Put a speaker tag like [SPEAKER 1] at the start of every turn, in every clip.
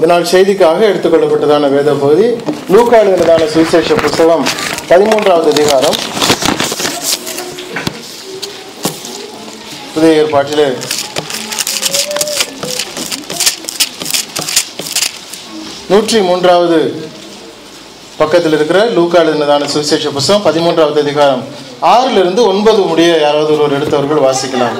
[SPEAKER 1] அதனால் செய்திக்காக எடுத்துக்கொள்ளப்பட்டதான வேத பகுதி லூக்கா எழுதினதான சுவிசேஷ புத்தகம் 13வது அதிகாரம். புதிய ஏற்பாட்டிலே 103வது பக்கத்தில் இருக்கிற லூக்கா எழுதினதான சுவிசேஷ புத்தகம் 13வது அதிகாரம் 6லிருந்து 9 முடிய யாராவது ஒருவர் எடுத்தவர்கள் வாசிக்கலாம்.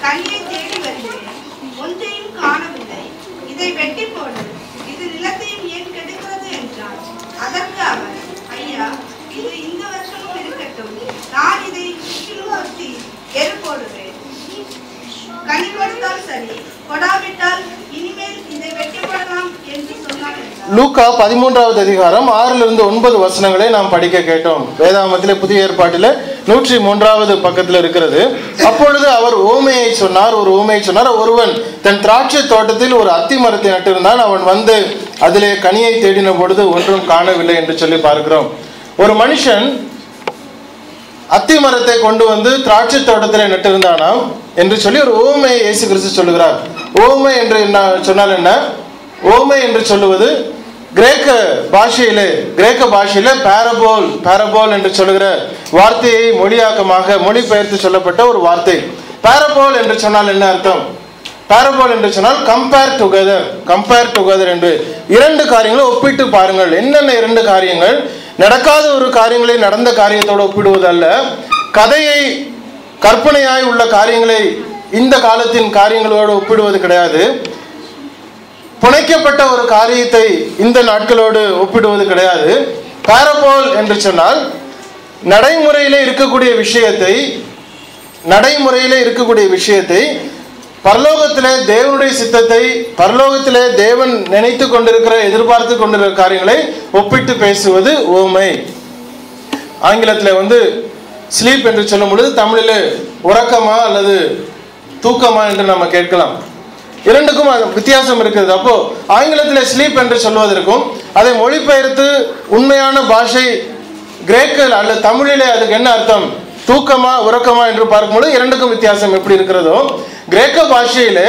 [SPEAKER 2] கனியை தேடி வருகிறேன், ஒன்றையும் காணவில்லை. இதை வெட்டி போடு, இது நிலத்தையும் ஏன் கெடுக்கிறது என்றார். அதற்கு அவர், ஐயா, இது இந்த வருஷமும் இருக்கட்டும், நான் இதை சுற்றிலும் ஒட்டி எரு போடுவேன். கனி கொடுத்தால் சரி, கொடாவிட்டால் இனிமேல் இதை வெட்டி போடலாம் என்று சொன்னார்.
[SPEAKER 1] லூக்கா 13வது அதிகாரம் 6லிருந்து 9 வசனங்களை நாம் படிக்க கேட்டோம். வேதாகமத்திலே புதிய ஏற்பாட்டிலே 103வது பக்கத்தில் இருக்கிறது. அப்பொழுது அவர் ஓமையை சொன்னார். ஒரு ஓமையை சொன்னார். ஒருவன் தன் திராட்சை தோட்டத்தில் ஒரு அத்தி மரத்தை நட்டிருந்தான். அவன் வந்து அதிலே கனியை தேடின பொழுது ஒன்றும் காணவில்லை என்று சொல்லி பார்க்கிறோம். ஒரு மனுஷன் அத்தி மரத்தை கொண்டு வந்து திராட்சை தோட்டத்தில் நட்டிருந்தானாம் என்று சொல்லி ஒரு ஓமையை இயேசு கிறிஸ்து சொல்லுகிறார். ஓமை என்று சொன்னால் என்ன? ஓமை என்று சொல்லுவது கிரேக்க பாஷையிலே பாரபோல் என்று சொல்லுகிற வார்த்தையை மொழிபெயர்த்து சொல்லப்பட்ட ஒரு வார்த்தை. பாரபோல் என்று சொன்னால் என்ன அர்த்தம்? பாரபோல் என்று சொன்னால் கம்பேர் டுகெதர் என்று இரண்டு காரியங்களை ஒப்பிட்டு பாருங்கள். என்னென்ன இரண்டு காரியங்கள்? நடக்காத ஒரு காரியங்களை நடந்த காரியத்தோடு ஒப்பிடுவதல்ல, கதையை கற்பனையாய் உள்ள காரியங்களை இந்த காலத்தின் காரியங்களோடு ஒப்பிடுவது கிடையாது. புனைக்கப்பட்ட ஒரு காரியத்தை இந்த நாட்களோடு ஒப்பிடுவது கிடையாது. பாரபோல் என்று சொன்னால் நடைமுறையிலே இருக்கக்கூடிய விஷயத்தை பரலோகத்திலே தேவனுடைய சித்தத்தை, பரலோகத்திலே தேவன் நினைத்து கொண்டிருக்கிற எதிர்பார்த்து கொண்டிருக்கிற காரியங்களை ஒப்பிட்டு பேசுவது ஓமை. ஆங்கிலத்தில் ஸ்லீப் என்று சொல்லும் பொழுது தமிழில் உறக்கமா அல்லது தூக்கமா என்று நம்ம கேட்கலாம். இரண்டுக்கும் வித்தியாசம் இருக்கிறது. அப்போ ஆங்கிலத்தில் ஸ்லீப் என்று சொல்வதற்கும் அதை மொழிபெயர்த்து உண்மையான பாஷை கிரேக்க அல்லது தமிழிலே அதுக்கு என்ன அர்த்தம், தூக்கமா உறக்கமா என்று பார்க்கும்போது இரண்டுக்கும் வித்தியாசம் எப்படி இருக்கிறதோ, கிரேக்க பாஷையிலே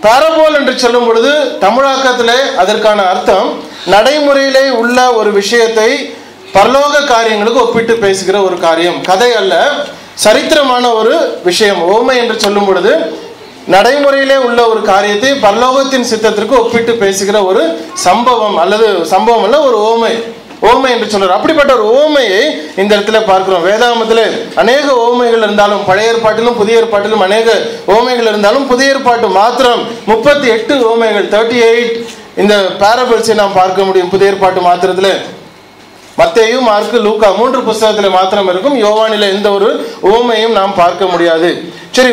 [SPEAKER 1] பாரபோல் என்று சொல்லும் பொழுது தமிழாக்கத்திலே அதற்கான அர்த்தம் நடைமுறையிலே உள்ள ஒரு விஷயத்தை பரலோக காரியங்களுக்கு ஒப்பிட்டு பேசுகிற ஒரு காரியம், கதை அல்ல, சரித்திரமான ஒரு விஷயம். ஓமை என்று சொல்லும் பொழுது நடைமுறையிலே உள்ள ஒரு காரியத்தை பரலோகத்தின் சித்தத்திற்கு ஒப்பிட்டு பேசுகிற ஒரு சம்பவம் அல்ல, ஒரு ஓமை என்று சொல்றார். அப்படிப்பட்ட ஒரு ஓமையை இந்த இடத்துல பார்க்கிறோம். வேதாகமத்திலே அநேக ஓமைகள் இருந்தாலும், பழைய ஏற்பாட்டிலும் புதிய ஏற்பாட்டிலும் அநேக ஓமைகள் இருந்தாலும், புதிய ஏற்பாட்டு மாத்திரம் 38 ஓமைகள், 38 இந்த பாரபிள்ஸை நாம் பார்க்க முடியும். புதிய ஏற்பாட்டு மாத்திரத்தில் மத்தேயு, மார்க்கு, லூக்கா 3 புத்தகத்தில் மாத்திரம் இருக்கும். யோவானில எந்த ஒரு ஓமையும் நாம் பார்க்க முடியாது. சரி,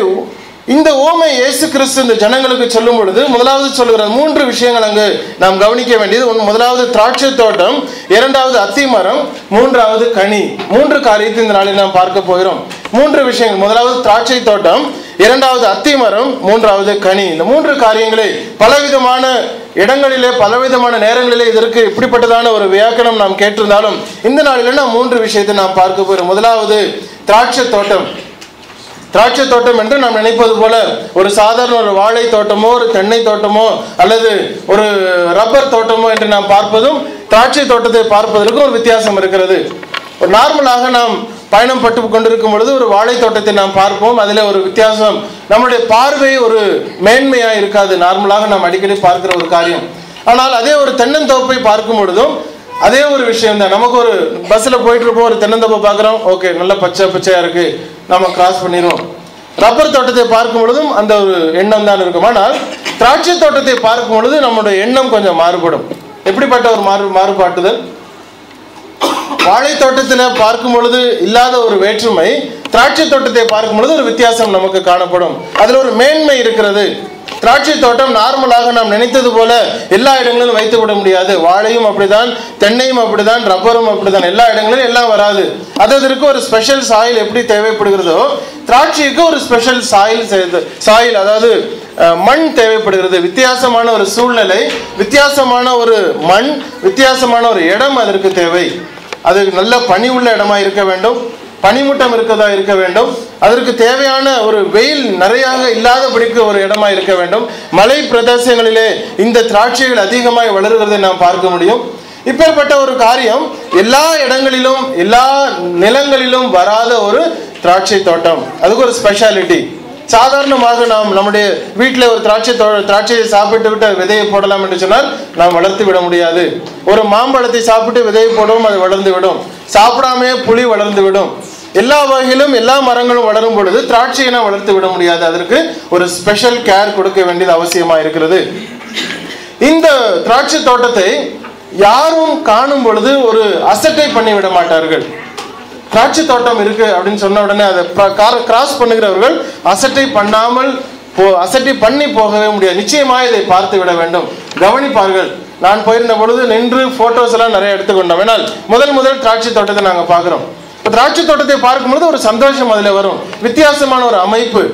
[SPEAKER 1] இந்த ஓமை இயேசு கிறிஸ்து இந்த ஜனங்களுக்கு சொல்லும் பொழுது முதலாவது சொல்லுகிற 3 விஷயங்கள் அங்கு நாம் கவனிக்க வேண்டியது. முதலாவது திராட்சை தோட்டம், இரண்டாவது அத்தி மரம், மூன்றாவது கனி. 3 காரியத்தை இந்த நாளில் நாம் பார்க்க போகிறோம். 3 விஷயங்கள். முதலாவது திராட்சை தோட்டம், இரண்டாவது அத்தி மரம், மூன்றாவது கனி. இந்த 3 காரியங்களை பலவிதமான இடங்களிலே பலவிதமான நேரங்களிலே இதற்கு இப்படிப்பட்டதான ஒரு வியாக்கணம் நாம் கேட்டிருந்தாலும் இந்த நாளில் நாம் 3 விஷயத்தை நாம் பார்க்க போகிறோம். முதலாவது திராட்சை தோட்டம். திராட்சை தோட்டம் என்று நாம் நினைப்பது போல ஒரு சாதாரண ஒரு வாழை தோட்டமோ, ஒரு தென்னை தோட்டமோ அல்லது ஒரு ரப்பர் தோட்டமோ என்று நாம் பார்ப்பதும் திராட்சை தோட்டத்தை பார்ப்பதற்கும் ஒரு வித்தியாசம் இருக்கிறது. ஒரு நார்மலாக நாம் பயணம் பட்டு கொண்டிருக்கும் பொழுது ஒரு வாழை தோட்டத்தை நாம் பார்ப்போம். அதில் ஒரு வித்தியாசம், நம்முடைய பார்வை ஒரு மேன்மையாக இருக்காது. நார்மலாக நாம் அடிக்கடி பார்க்கிற ஒரு காரியம். ஆனால் அதே ஒரு தென்னந்தோப்பை பார்க்கும் பொழுதும் அதே ஒரு விஷயம் தான். நமக்கு ஒரு பஸ்ஸில் போயிட்டு இருப்போம், ஒரு தென்னந்தோப்பை பார்க்குறோம், ஓகே நல்லா பச்சையாக இருக்கு, நம்ம கிராஸ் பண்ணிடுவோம். ரப்பர் தோட்டத்தை பார்க்கும் பொழுதும் அந்த ஒரு எண்ணம் தான் இருக்கும். ஆனால் திராட்சை தோட்டத்தை பார்க்கும் பொழுது நம்முடைய எண்ணம் கொஞ்சம் மாறுபடும். எப்படிப்பட்ட ஒரு மாறுபாட்டுதல்? வாழை தோட்டத்தில் பார்க்கும் பொழுது இல்லாத ஒரு வேற்றுமை திராட்சை தோட்டத்தை பார்க்கும் பொழுது ஒரு வித்தியாசம் நமக்கு காணப்படும். அதில் ஒரு மேன்மை இருக்கிறது. திராட்சை தோட்டம் நார்மலாக நாம் நினைத்தது போல எல்லா இடங்களிலும் வைத்து விட முடியாது. வாழையும் அப்படிதான், தென்னையும் அப்படிதான், ரப்பரும் அப்படிதான். எல்லா இடங்களிலும் எல்லாம் வராது. அதற்கு ஒரு ஸ்பெஷல் சாயில் எப்படி தேவைப்படுகிறதோ திராட்சைக்கு ஒரு ஸ்பெஷல் சாயில் அதாவது மண் தேவைப்படுகிறது. வித்தியாசமான ஒரு சூழ்நிலை, வித்தியாசமான ஒரு மண், வித்தியாசமான ஒரு இடம் அதற்கு தேவை. அது நல்ல பனி உள்ள இடமா இருக்க வேண்டும், பனிமூட்டம் இருக்கதா இருக்க வேண்டும், அதற்கு தேவையான ஒரு வெயில் நிறைய இல்லாதபடிக்கு ஒரு இடமா இருக்க வேண்டும். மலை பிரதேசங்களிலே இந்த திராட்சைகள் அதிகமாய் வளர்கிறதை நாம் பார்க்க முடியும். இப்பேற்பட்ட ஒரு காரியம் எல்லா இடங்களிலும் எல்லா நிலங்களிலும் வராத ஒரு திராட்சை தோட்டம். அதுக்கு ஒரு ஸ்பெஷாலிட்டி. சாதாரணமாக நாம் நம்முடைய வீட்டில் ஒரு திராட்சையை சாப்பிட்டு விட்டு விதையை போடலாம் என்று சொன்னால் நாம் வளர்த்து விட முடியாது. ஒரு மாம்பழத்தை சாப்பிட்டு விதையை போடவும் அது வளர்ந்து விடும், சாப்பிடாமே புளி வளர்ந்து விடும். எல்லா வகையிலும் எல்லா மரங்களும் வளரும் பொழுது திராட்சையை நாம் வளர்த்து விட முடியாது. அதற்கு ஒரு ஸ்பெஷல் கேர் கொடுக்க வேண்டியது அவசியமா இருக்கிறது. இந்த திராட்சை தோட்டத்தை யாரும் காணும் பொழுது ஒரு அசட்டை பண்ணி விட மாட்டார்கள். திராட்சை தோட்டம் இருக்கு அப்படின்னு சொன்ன உடனே அதை கிராஸ் பண்ணுகிறவர்கள் அசட்டை பண்ணி போகவே முடியாது. நிச்சயமாக இதை பார்த்து விட வேண்டும், கவனிப்பார்கள். நான் போயிருந்த பொழுது நின்று போட்டோஸ் எல்லாம் நிறைய எடுத்துக்கொண்டோம். ஏன்னால் முதல் திராட்சை தோட்டத்தை நாங்கள் பார்க்கிறோம். திராட்சை தோட்டத்தை பார்க்கும்போது ஒரு சந்தோஷம் அதில் வரும். வித்தியாசமான ஒரு அமைப்பு,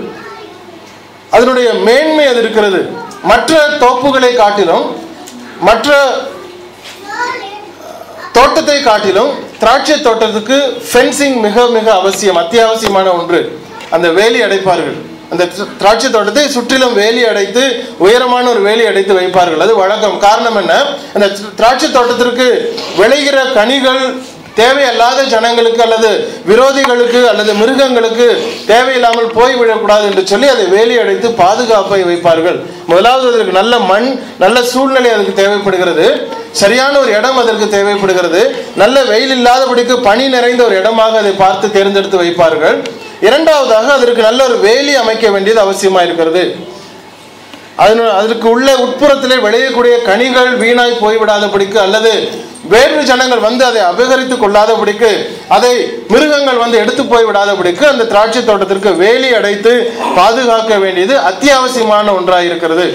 [SPEAKER 1] அதனுடைய மேன்மை அது இருக்கிறது. மற்ற தோப்புகளை காட்டிலும் மற்ற தோட்டத்தை காட்டிலும் திராட்சை தோட்டத்துக்கு ஃபென்சிங் மிக மிக அவசியம், அத்தியாவசியமான ஒன்று. அந்த வேலி அடைப்பார்கள். அந்த திராட்சை தோட்டத்தை சுற்றிலும் வேலி அடைத்து உயரமான ஒரு வேலி அடைத்து வைப்பார்கள். அது வழக்கம். காரணம் என்ன? அந்த திராட்சை தோட்டத்திற்கு விளைகிற கனிகள் தேவையில்லாத ஜனங்களுக்கு அல்லது விரோதிகளுக்கு அல்லது மிருகங்களுக்கு தேவையில்லாமல் போய்விடக்கூடாது என்று சொல்லி அதை வேலி அடைத்து பாதுகாப்பை வைப்பார்கள். முதலாவது அதற்கு நல்ல மண், நல்ல சூழ்நிலை அதுக்கு தேவைப்படுகிறது, சரியான ஒரு இடம் அதற்கு தேவைப்படுகிறது, நல்ல வெயில் இல்லாதபடிக்கு பனி நிறைந்த ஒரு இடமாக அதை பார்த்து தேர்ந்தெடுத்து வைப்பார்கள். இரண்டாவதாக அதற்கு நல்ல ஒரு வேலி அமைக்க வேண்டியது அவசியமா இருக்கிறது. அதற்கு உள்ள உட்புறத்திலே விளையக்கூடிய கனிகள் வீணாய் போய்விடாதபடிக்கு அல்லது வேறு ஜனங்கள் வந்து அதை அபகரித்துக் கொள்ளாதபடிக்கு, அதை மிருகங்கள் வந்து எடுத்து போய்விடாதபடிக்கு அந்த திராட்சை தோட்டத்திற்கு வேலி அடைத்து பாதுகாக்க வேண்டியது அத்தியாவசியமான ஒன்றாக இருக்கிறது.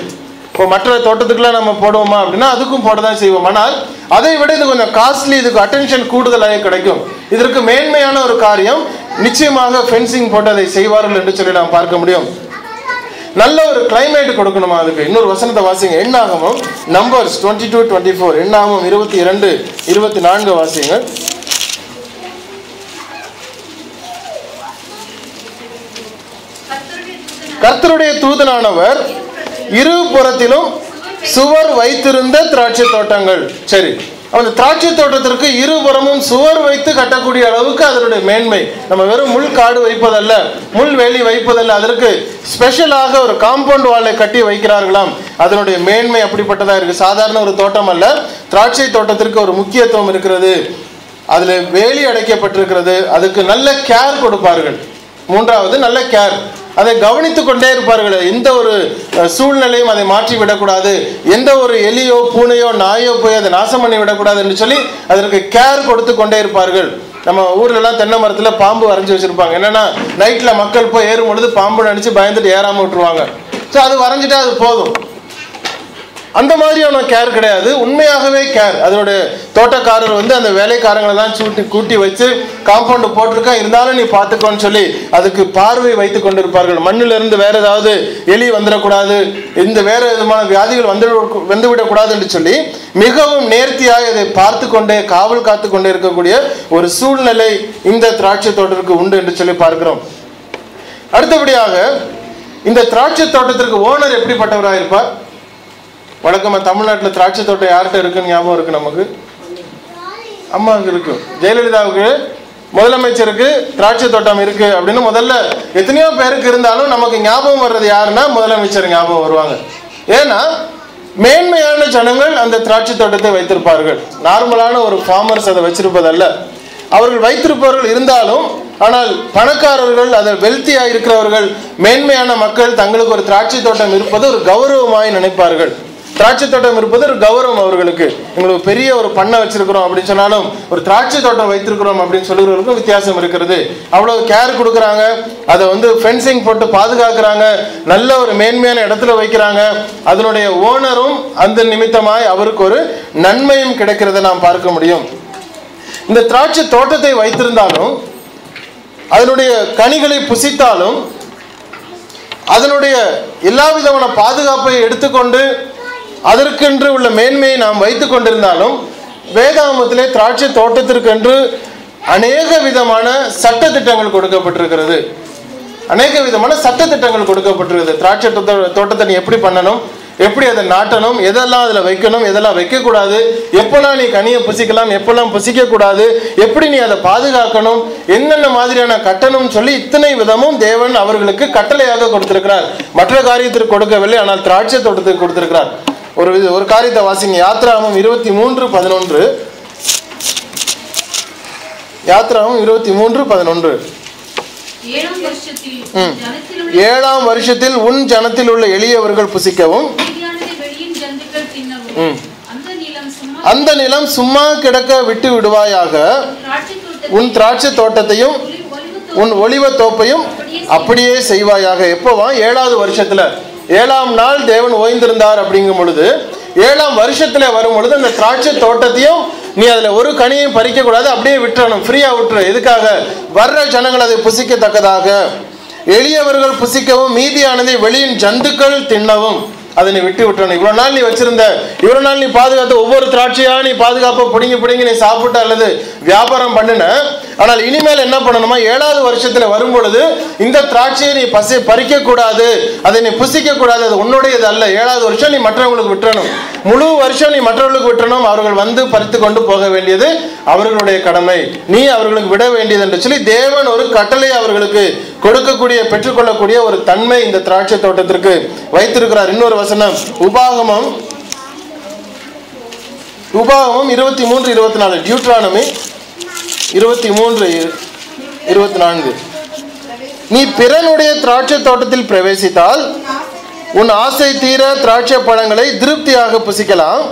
[SPEAKER 1] இப்போ மற்ற தோட்டத்துக்குலாம் நம்ம போடுவோமா அப்படின்னா அதுக்கும் போட தான் செய்வோம். ஆனால் அதை விட இது கொஞ்சம் காஸ்ட்லி, இதுக்கு அட்டென்ஷன் கூடுதலாக கிடைக்கும். இதற்கு மேன்மையான ஒரு காரியம் நிச்சயமாக ஃபென்சிங் போட்டு அதை செய்வார்கள் என்று சொல்லி நாம் பார்க்க முடியும். நல்ல ஒரு கிளைமேட் கொடுக்கணுமா அதுக்கு. இன்னொரு வசனத்தை வாசிங்க, எண்ணாகமம் நம்பர்ஸ் 22-24, எண்ணாகமம் 22-24 வாசிங்க. கர்த்தருடைய தூதனானவர் இருபுறத்திலும் சுவர் வைத்திருந்த திராட்சை தோட்டங்கள். சரி, அந்த திராட்சை தோட்டத்திற்கு இருபுறமும் சுவர் வைத்து கட்டக்கூடிய அளவுக்கு அதனுடைய மேன்மை. நம்ம வெறும் முள் காடு வைப்பதல்ல, முள் வேலி வைப்பதல்ல, அதற்கு ஸ்பெஷலாக ஒரு காம்பவுண்ட் வாலை கட்டி வைக்கிறார்களாம். அதனுடைய மேன்மை அப்படிப்பட்டதா இருக்கு. சாதாரண ஒரு தோட்டம் அல்ல. திராட்சை தோட்டத்திற்கு ஒரு முக்கியத்துவம் இருக்கிறது. அதுல வேலி அடைக்கப்பட்டிருக்கிறது. அதுக்கு நல்ல கேர் கொடுப்பார்கள். மூன்றாவது நல்ல கேர், அதை கவனித்துக் கொண்டே இருப்பார்கள். எந்த ஒரு சூழ்நிலையும் அதை மாற்றி விடக்கூடாது, எந்த ஒரு எலியோ பூனையோ நாயோ போய் அதை நாசம் பண்ணி விடக்கூடாது என்று சொல்லி அதற்கு கேர் கொடுத்து கொண்டே இருப்பார்கள். நம்ம ஊர்ல எல்லாம் தென்னை மரத்துல பாம்பு வரைஞ்சி வச்சிருப்பாங்க. என்னன்னா நைட்ல மக்கள் போய் ஏறும் பொழுது பாம்பு நினைச்சு பயந்துட்டு ஏறாம விட்டுருவாங்க. ஸோ அது வரைஞ்சிட்டா அது போதும். அந்த மாதிரியான கேர் கிடையாது, உண்மையாகவே கேர். அதோட தோட்டக்காரர் வந்து அந்த வேலைக்காரங்களை தான் கூட்டி வச்சு காம்பவுண்டு போட்டிருக்கா, இருந்தாலும் நீ பார்த்துக்கோன்னு சொல்லி அதுக்கு பார்வை வைத்து கொண்டிருப்பார்கள். மண்ணிலிருந்து வேற ஏதாவது எலி வந்துடக்கூடாது, இந்த வேற விதமான வியாதிகள் வந்துவிடக்கூடாது என்று சொல்லி மிகவும் நேர்த்தியாக இதை பார்த்து கொண்டே காவல் காத்து கொண்டே இருக்கக்கூடிய ஒரு சூழ்நிலை இந்த திராட்சை தோட்டத்திற்கு உண்டு என்று சொல்லி பார்க்கிறோம். அடுத்தபடியாக இந்த திராட்சை தோட்டத்திற்கு ஓனர் எப்படிப்பட்டவராக இருப்பார்? வழக்கமா தமிழ்நாட்டில் திராட்சை தோட்டம் யார்கிட்ட இருக்குன்னு ஞாபகம் இருக்கு? நமக்கு அம்மாவுக்கு இருக்கு, ஜெயலலிதாவுக்கு, முதலமைச்சருக்கு திராட்சை தோட்டம் இருக்கு அப்படின்னு முதல்ல எத்தனையோ பேருக்கு இருந்தாலும் நமக்கு ஞாபகம் வர்றது யாருன்னா முதலமைச்சர் ஞாபகம் வருவாங்க. ஏன்னா மேன்மையான ஜனங்கள் அந்த திராட்சை தோட்டத்தை வைத்திருப்பார்கள். நார்மலான ஒரு ஃபார்மர்ஸ் அதை வச்சிருப்பதல்ல. அவர்கள் வைத்திருப்பவர்கள் இருந்தாலும், ஆனால் பணக்காரர்கள், அதை வெல்த்தியாக இருக்கிறவர்கள், மேன்மையான மக்கள் தங்களுக்கு ஒரு திராட்சை தோட்டம் இருப்பது ஒரு கௌரவமாய் நினைப்பார்கள். திராட்சை தோட்டம் இருப்பது ஒரு கௌரவம் அவர்களுக்கு. எங்களுக்கு பெரிய ஒரு பண்ணை வச்சிருக்கிறோம் அப்படின்னு சொன்னாலும் ஒரு திராட்சை தோட்டம் வைத்திருக்கிறோம் அப்படின்னு சொல்லுறவங்களுக்கும் வித்தியாசம் இருக்கிறது. அவ்வளவு கேர் கொடுக்குறாங்க, அதை வந்து ஃபென்சிங் போட்டு பாதுகாக்கிறாங்க, நல்ல ஒரு மேன்மையான இடத்துல வைக்கிறாங்க. அதனுடைய ஓனரும் அந்த நிமித்தமாய் அவருக்கு ஒரு நன்மையும் கிடைக்கிறத நாம் பார்க்க முடியும். இந்த திராட்சை தோட்டத்தை வைத்திருந்தாலும் அதனுடைய கனிகளை புசித்தாலும் அதனுடைய எல்லா விதமான பாதுகாப்பை எடுத்துக்கொண்டு அதற்கென்று உள்ள மேன்மையை நாம் வைத்துக் கொண்டிருந்தாலும் வேதாகமத்திலே திராட்சை தோட்டத்திற்கென்று அநேக விதமான சட்ட திட்டங்கள் கொடுக்கப்பட்டிருக்கிறது. அநேக விதமான சட்ட திட்டங்கள் கொடுக்கப்பட்டிருக்கிறது. திராட்சை தோட்டத்தை நீ எப்படி பண்ணணும், எப்படி அதை நாட்டணும், எதெல்லாம் அதில் வைக்கணும், எதெல்லாம் வைக்கக்கூடாது, எப்பெல்லாம் நீ கனியை புசிக்கலாம், எப்பெல்லாம் புசிக்க கூடாது, எப்படி நீ அதை பாதுகாக்கணும், என்னென்ன மாதிரியான கட்டணம் சொல்லி இத்தனை விதமும் தேவன் அவர்களுக்கு கட்டளையாக கொடுத்திருக்கிறார். மற்ற காரியத்திற்கு கொடுக்கவில்லை, ஆனால் திராட்சை தோட்டத்துக்கு கொடுத்திருக்கிறார். ஒரு காரியத்தை வாசிங்க. யாத்ராகமம் 23:11. யாத்ராகமம் 23:11. 7ஆம் வருஷத்தில் உன் ஜனத்தில் உள்ள எளியவர்கள் புசிக்கவும் அந்த நிலம் சும்மா கிடக்க விட்டு விடுவாயாக. உன் திராட்சை தோட்டத்தையும் உன் ஒலிவ தோப்பையும் அப்படியே செய்வாயாக. எப்போவா? 7வது வருஷத்துல. 7ஆம் நாள் தேவன் ஓய்ந்திருந்தார் அப்படிங்கும் பொழுது 7ஆம் வருஷத்துல வரும் பொழுது அந்த திராட்சை தோட்டத்தையும் நீ அதுல ஒரு கனியையும் பறிக்க கூடாது, அப்படியே விட்டுறணும், ஃப்ரீயா விட்டுரு. எதுக்காக? வர்ற ஜனங்கள் அதை புசிக்கத்தக்கதாக. எளியவர்கள் புசிக்கவும் மீதியானதை வெளியின் ஜந்துக்கள் தின்னவும் அதை நீ விட்டு விட்டுறணும். இவ்வளவு நாள் நீ வச்சிருந்த, இவ்வளவு நாள் நீ பாதுகாத்த ஒவ்வொரு திராட்சையா நீ பாதுகாப்ப பிடிங்கி நீ சாப்பிட்ட அல்லது வியாபாரம் பண்ணின. ஆனால் இனிமேல் என்ன பண்ணணுமா? 7வது வருஷத்துல வரும் பொழுது இந்த திராட்சையை நீ பறிக்க கூடாது, அதை நீ புசிக்க கூடாது, அது உன்னுடையது அல்ல. 7வது வருஷம் நீ மற்றவங்களுக்கு விட்டுறணும், முழு வருஷம் நீ மற்றவர்களுக்கு விட்டுறணும். அவர்கள் வந்து பறித்து கொண்டு போக வேண்டியது அவர்களுடைய கடமை, நீ அவர்களுக்கு விட வேண்டியது என்று சொல்லி தேவன் ஒரு கட்டளை அவர்களுக்கு கொடுக்கக்கூடிய, பெற்றுக்கொள்ளக்கூடிய ஒரு தன்மை இந்த திராட்சை தோட்டத்திற்கு வைத்திருக்கிறார். இன்னொரு வசனம், உபாகமம் 23:24. டியூட்ரானமி 23:24. நீ பிறனுடைய திராட்சை தோட்டத்தில் பிரவேசித்தால் உன் ஆசை தீர திராட்சை பழங்களை திருப்தியாக புசிக்கலாம்,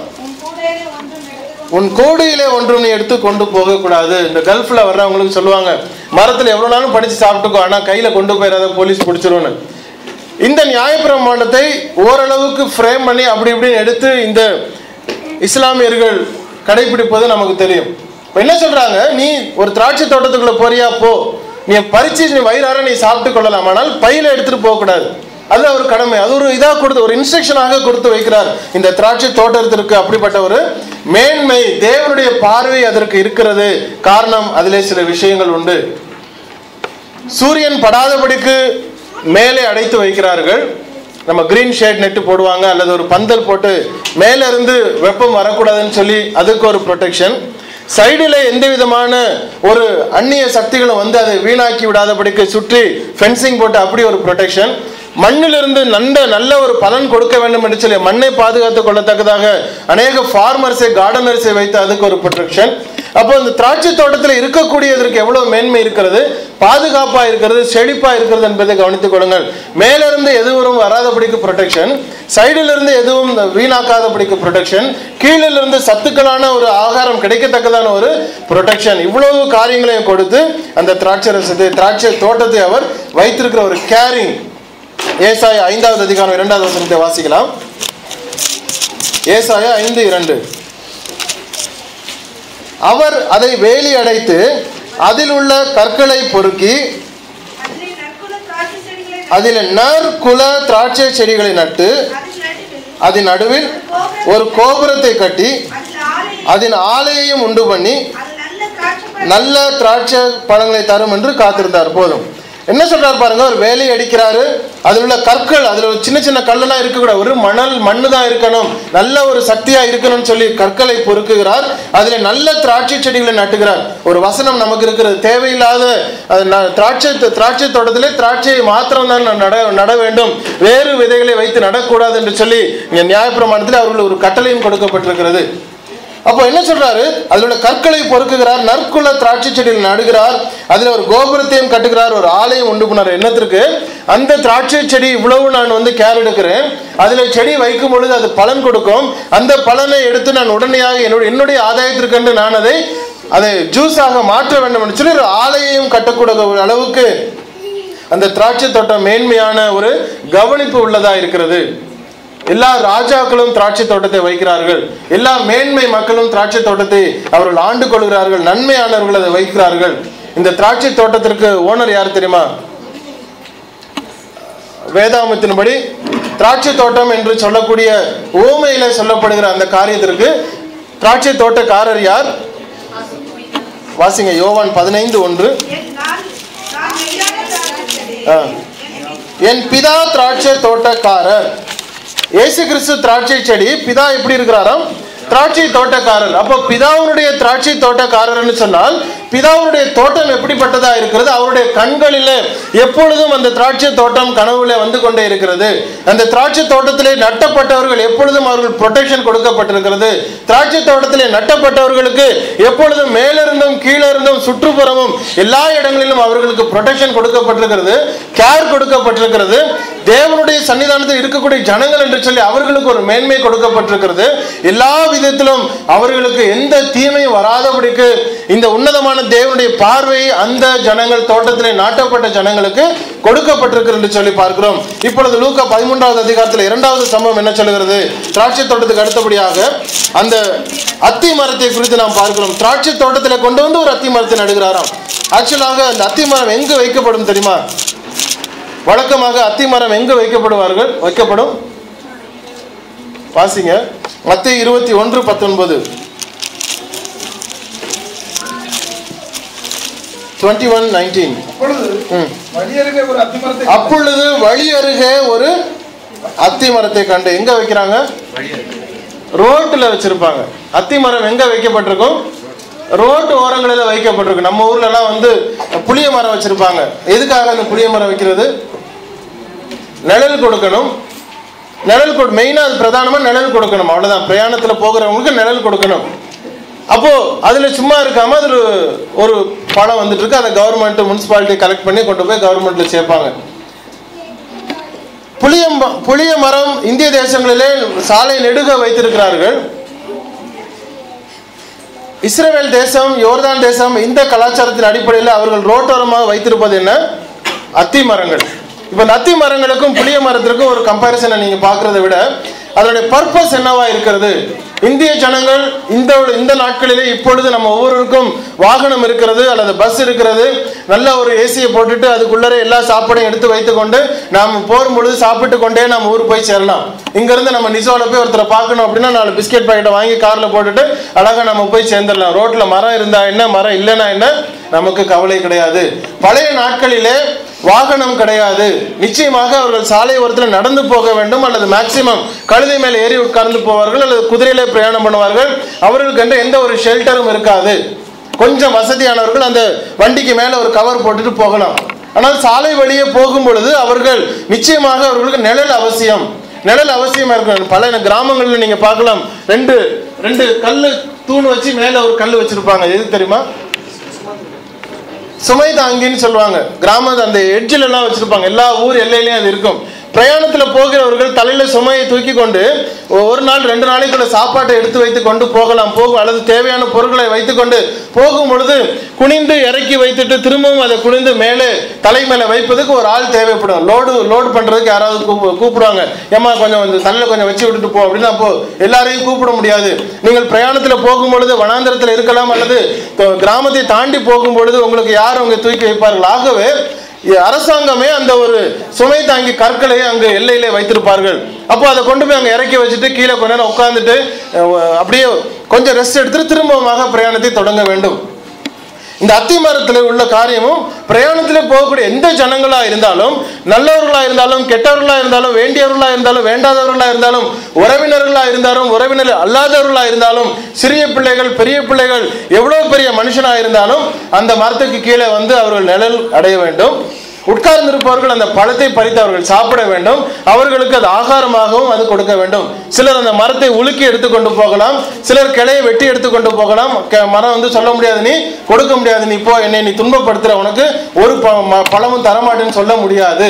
[SPEAKER 1] உன் கோடியிலே ஒன்றும் நீ எடுத்து கொண்டு போக கூடாது. இந்த கல்ஃப்ல வர்றவங்களுக்கு சொல்லுவாங்க, மரத்துல எவ்வளவு நாளும் படிச்சு சாப்பிட்டுக்கோ, ஆனா கையில கொண்டு போயிடாத, போலீஸ் பிடிச்சிரும்னு. இந்த நியாயப்பிரமாணத்தை ஓரளவுக்கு ஃப்ரேம் பண்ணி அப்படி இப்படின்னு எடுத்து இந்த இஸ்லாமியர்கள் கடைபிடிப்பது நமக்கு தெரியும். இப்போ என்ன சொல்றாங்க? நீ ஒரு திராட்சை தோட்டத்துக்குள்ள போறியா, போ, நீ பறிச்சு நீ வயிறார நீ சாப்பிட்டு கொள்ளலாம், ஆனால் பையில எடுத்துட்டு போக கூடாது. அது ஒரு கடமை, அது ஒரு இதா கொடுத்து, ஒரு இன்ஸ்ட்ரக்ஷனாக கொடுத்து வைக்கிறார் இந்த திராட்சை தோட்டத்திற்கு. அப்படிப்பட்ட ஒரு மேன்மை, தேவனுடைய பார்வை அதற்கு இருக்கிறது. காரணம், அதிலே சில விஷயங்கள் உண்டு. சூரியன் படாதபடிக்கு மேலே அடைத்து வைக்கிறார்கள். நம்ம கிரீன் ஷேட் நெட்டு போடுவாங்க, அல்லது ஒரு பந்தல் போட்டு மேல இருந்து வெப்பம் வரக்கூடாதுன்னு சொல்லி அதுக்கு ஒரு ப்ரொடெக்ஷன். சைடில் எந்த விதமான ஒரு அந்நிய சக்திகளும் வந்து அதை வீணாக்கி விடாதபடிக்கு சுற்றி ஃபென்சிங் போட்டு அப்படி ஒரு ப்ரொடெக்ஷன். மண்ணிலிருந்து நல்ல ஒரு பலன் கொடுக்க வேண்டும் என்று சொல்லி மண்ணை பாதுகாத்துக் கொள்ளத்தக்கதாக அநேக ஃபார்மர்ஸை, கார்டனர்ஸை வைத்து அதுக்கு ஒரு ப்ரொடெக்ஷன். அப்போ இந்த திராட்சை தோட்டத்தில் இருக்கக்கூடியதற்கு எவ்வளவு மேன்மை இருக்கிறது, பாதுகாப்பா இருக்கிறது, செழிப்பா இருக்கிறது என்பதை கவனித்துக் கொள்ளுங்கள். மேலிருந்து எதுவும் வராதபடிக்கு ப்ரொடெக்ஷன், சைடில் இருந்து எதுவும் வீணாக்காதபடிக்கு ப்ரொடெக்ஷன், கீழிலிருந்து சத்துக்களான ஒரு ஆகாரம் கிடைக்கத்தக்கதான ஒரு ப்ரொடெக்ஷன். இவ்வளவு காரியங்களையும் கொடுத்து அந்த திராட்சை தோட்டத்தை அவர் வைத்திருக்கிற ஒரு கேரிங். ஏசாயா 5வது அதிகாரம் 2வது வசனத்தை வாசிக்கலாம். ஏசாயா 5:2. அவர் அதை வேலி அடைத்து அதில் உள்ள கற்களை பொறுக்கி அதில் நற்குல திராட்சை செடிகளை நட்டு அதன் நடுவில் ஒரு கோபுரத்தை கட்டி அதன் ஆலையையும் உண்டு பண்ணி நல்ல திராட்சை பழங்களை தரும் என்று காத்திருந்தார். போதும். என்ன சொல்றாரு பாருங்க, ஒரு வேலை அடிக்கிறாரு, அதில் உள்ள கற்கள், அதில் சின்ன சின்ன கல்லெல்லாம் இருக்கக்கூடாது, ஒரு மண்ணு தான் இருக்கணும், நல்ல ஒரு சக்தியா இருக்கணும்னு சொல்லி கற்களை பொறுக்குகிறார், அதில் நல்ல திராட்சை செடிகளை நட்டுகிறார். ஒரு வசனம் நமக்கு இருக்கிறது, தேவையில்லாத திராட்சை தோட்டத்திலே திராட்சையை மாத்திரம் தான் நட வேண்டும், வேறு விதைகளை வைத்து நடக்கூடாது என்று சொல்லி நியாயப்பிரமாணத்தில் அவர்கள் ஒரு கட்டளையும் கொடுக்கப்பட்டிருக்கிறது. அப்போ என்ன சொல்றாரு, அதில் கற்களை பொறுக்குகிறார், நற்குல திராட்சை செடியில் நடுகிறார், அதுல ஒரு கோபுரத்தையும் கட்டுகிறார், ஒரு ஆலயம் உண்டு பண்ணார். என்னத்திற்கு? அந்த திராட்சை செடி இவ்வளவு நான் கேர் எடுக்கிறேன், அதுல செடி வைக்கும் பொழுது அது பலன் கொடுக்கும், அந்த பலனை எடுத்து நான் உடனடியாக என்னுடைய ஆதாயத்திற்கென்று நான் அதை ஜூஸாக மாற்ற வேண்டும் என்று சொல்லி ஒரு ஆலையையும் கட்டக்கூடிய அளவுக்கு அந்த திராட்சை தோட்டம் மேன்மையான ஒரு கவனிப்பு உள்ளதா இருக்கிறது. எல்லா ராஜாக்களும் திராட்சை தோட்டத்தை வைக்கிறார்கள், எல்லா மேன்மை மக்களும் திராட்சை தோட்டத்தை அவர்கள் ஆண்டு கொள்கிறார்கள், நன்மையானவர்கள் அதை வைக்கிறார்கள். இந்த திராட்சை தோட்டத்திற்கு ஓனர் யார் தெரியுமா? வேதாகமத்தின்படி திராட்சை தோட்டம் என்று சொல்லக்கூடிய உவமையில சொல்லப்படுகிற அந்த காரியத்திற்கு திராட்சை தோட்டக்காரர் யார்? வாசிங்க, யோவான் 15:1. என் பிதா திராட்சை தோட்டக்காரர். இயேசு கிறிஸ்து திராட்சை செடி, பிதா எப்படி இருக்கிறாராம்? திராட்சை தோட்டக்காரர். அப்போ பிதாவுடைய திராட்சை தோட்டக்காரர்னு சொன்னால் பிதாவுடைய தோட்டம் எப்படிப்பட்டதா இருக்கிறது? அவருடைய கண்களில் எப்பொழுதும் அந்த திராட்சை தோட்டம் கனவுல வந்து கொண்டே இருக்கிறது. அந்த திராட்சை தோட்டத்திலே நட்டப்பட்டவர்கள் எப்பொழுதும் அவர்கள் ப்ரொடெக்ஷன் கொடுக்கப்பட்டிருக்கிறது. திராட்சை தோட்டத்திலே நட்டப்பட்டவர்களுக்கு எப்பொழுதும் மேலிருந்தும் கீழிருந்தும் சுற்றுப்புறமும் எல்லா இடங்களிலும் அவர்களுக்கு ப்ரொடெக்ஷன் கொடுக்கப்பட்டிருக்கிறது, கேர் கொடுக்கப்பட்டிருக்கிறது. தேவனுடைய சன்னிதானத்தில் இருக்கக்கூடிய ஜனங்கள் என்று சொல்லி அவர்களுக்கு ஒரு மேன்மை கொடுக்கப்பட்டிருக்கிறது. எல்லா விதத்திலும் அவர்களுக்கு எந்த தீமையும் வராதபடிக்கு இந்த உன்னதமான தேவனுடைய பார்வை அந்த ஜனங்கள், தோட்டத்திலே நாட்டப்பட்ட ஜனங்களுக்கு கொடுக்கப்பட்டிருக்கிறது என்று சொல்லி பார்க்கிறோம். இப்பொழுது லூக்கா 13வது அதிகாரத்தில் 2வது சம்பவம் என்ன சொல்லுகிறது? திராட்சை தோட்டத்துக்கு அடுத்தபடியாக அந்த அத்தி மரத்தை குறித்து நாம் பார்க்கிறோம். திராட்சை தோட்டத்தில் கொண்டு வந்து ஒரு அத்தி மரத்தை நடுகிறாராம். ஆக்சுவலாக அந்த அத்தி மரம் எங்கு வைக்கப்படும் தெரியுமா? வழக்கமாக அத்தி மரம் எங்கு வைக்கப்படும்? வாசிங்க, மத்தேயு 21:19. 21:19. அப்பொழுது வழி அருகே ஒரு அத்தி மரத்தை கண்டு. எங்க வைக்கிறாங்க? ரோட்டுல வச்சிருப்பாங்க. அத்தி மரம் எங்க வைக்கப்பட்டிருக்கும்? ரோட்டு ஓரங்களில் வைக்கப்பட்டிருக்கு. நம்ம ஊர்ல எல்லாம் வந்து புளிய மரம் வச்சிருப்பாங்க. எதுக்காக அந்த புளிய மரம் வைக்கிறது? நிழல் கொடுக்கணும். நிழல் மெயினா அது பிரதானமா நிழல் கொடுக்கணும். அவ்வளவுதான். பிரயாணத்துல போகிறவங்களுக்கு நிழல் கொடுக்கணும். அப்போ அதுல சும்மா இருக்காம அதுல ஒரு பழம் வந்துட்டு இருக்கு. அதை கவர்மெண்ட் முனிசிபாலிட்டி கலெக்ட் பண்ணி கொண்டு போய் கவர்மெண்ட்ல சேர்ப்பாங்க. புளிய மரம் இந்திய தேசங்களிலே சாலை நெடுக வைத்திருக்கிறார்கள். இஸ்ரவேல் தேசம், யோர்தான் தேசம் இந்த கலாச்சாரத்தின் அடிப்படையில் அவர்கள் ரோட்டோரமாக வைத்திருப்பது என்ன? அத்தி மரங்கள். இப்போ அத்தி மரங்களுக்கும் புளிய மரத்திற்கும் ஒரு கம்பேரிசனை நீங்க பார்க்கறதை விட அதனுடைய பர்பஸ் என்னவா இருக்கிறது? இந்திய ஜனங்கள் இந்த நாட்களிலே இப்பொழுது நம்ம ஒவ்வொருவருக்கும் வாகனம் இருக்கிறது அல்லது பஸ் இருக்கிறது. நல்ல ஒரு ஏசியை போட்டுட்டு அதுக்குள்ளே எல்லா சாப்பாடையும் எடுத்து வைத்துக்கொண்டு நாம் போகும் பொழுது சாப்பிட்டு கொண்டே நம்ம ஊருக்கு போய் சேரலாம். இங்கிருந்து நம்ம நிசோல போய் ஒருத்தரை பார்க்கணும் அப்படின்னா 4 பிஸ்கெட் பாக்கெட்டை வாங்கி கார்ல போட்டுட்டு அழகா நம்ம போய் சேர்ந்துடலாம். ரோட்ல மரம் இருந்தா என்ன, மரம் இல்லைன்னா என்ன, நமக்கு கவலை கிடையாது. பழைய நாட்களிலே வாகனம் கிடையாது. நிச்சயமாக அவர்கள் சாலை ஓரத்தில் நடந்து போக வேண்டும் அல்லது மேக்சிமம் கழுதை மேலே ஏறி உட்கார்ந்து போவார்கள் அல்லது குதிரையிலே பிரயாணம் பண்ணுவார்கள். அவர்களுக்கு எந்த ஒரு ஷெல்டரும் இருக்காது. கொஞ்சம் வசதியானவர்கள் அந்த வண்டிக்கு மேலே ஒரு கவர் போட்டுட்டு போகலாம். ஆனால் சாலை வழியே போகும் பொழுது அவர்கள் நிச்சயமாக அவர்களுக்கு நிழல் அவசியமா இருக்கும். பல கிராமங்களில் நீங்க பார்க்கலாம், ரெண்டு கல்லு தூண் வச்சு மேல ஒரு கல் வச்சிருப்பாங்க. எது தெரியுமா? சுமை தாங்கின்னு சொல்லுவாங்க. கிராமம் அந்த எட்ஜில் எல்லாம் வச்சிருப்பாங்க. எல்லா ஊர் எல்லையிலையும் அது இருக்கும். பிரயாணத்தில் போகிறவர்கள் தலையில சுமையை தூக்கி கொண்டு ஒரு நாள் 2 நாளைக்குள்ள சாப்பாட்டை எடுத்து வைத்து கொண்டு போகலாம். அல்லது தேவையான பொருட்களை வைத்துக்கொண்டு போகும் பொழுது குனிந்து இறக்கி வைத்துட்டு திரும்பவும் அதை குனிந்து மேலே தலை மேலே வைப்பதுக்கு ஒரு ஆள் தேவைப்படும். லோடு பண்றதுக்கு யாராவது கூப்பிடுவாங்க. ஏமா கொஞ்சம் தலையில கொஞ்சம் வச்சு விட்டுட்டு போ அப்படின்னா அப்போ எல்லாரையும் கூப்பிட முடியாது. நீங்கள் பிரயாணத்தில் போகும் பொழுது வனாந்திரத்தில் இருக்கலாம் அல்லது கிராமத்தை தாண்டி போகும் பொழுது உங்களுக்கு யார் அவங்க தூக்கி வைப்பார்கள். ஆகவே அரசாங்கமே அந்த ஒரு சுமை தாங்கி கற்களை அங்கு எல்லையிலே வைத்திருப்பார்கள். அப்போ அதை கொண்டு போய் அங்கே இறக்கி வச்சுட்டு கீழே கொஞ்ச நேரம் உட்காந்துட்டு அப்படியே கொஞ்சம் ரெஸ்ட் எடுத்துட்டு திரும்பமாக பிரயாணத்தை தொடங்க வேண்டும். இந்த அத்தி மரத்தில் உள்ள காரியமும் பிரயாணத்திலே போகக்கூடிய எந்த ஜனங்களா இருந்தாலும், நல்லவர்களா இருந்தாலும், கெட்டவர்களா இருந்தாலும், வேண்டியவர்களா இருந்தாலும், வேண்டாதவர்களா இருந்தாலும், உறவினர்களா இருந்தாலும், உறவினர் அல்லாதவர்களா இருந்தாலும், சிறிய பிள்ளைகள், பெரிய பிள்ளைகள், எவ்வளவு பெரிய மனுஷனா இருந்தாலும் அந்த மரத்துக்கு கீழே வந்து அவர்கள் நிழல் அடைய வேண்டும். உட்கார்ந்திருப்பவர்கள் அந்த பழத்தை பறித்து அவர்கள் சாப்பிட வேண்டும். அவர்களுக்கு அது ஆகாரமாகவும் அது கொடுக்க வேண்டும். சிலர் அந்த மரத்தை உலுக்கி எடுத்துக்கொண்டு போகலாம், சிலர் கிளையை வெட்டி எடுத்துக்கொண்டு போகலாம். மரம் வந்து சொல்ல முடியாது, நீ கொடுக்க முடியாது, நீ போ, என்னை நீ துன்பப்படுத்துற, உனக்கு ஒரு பழமும் தரமாட்டேன்னு சொல்ல முடியாது.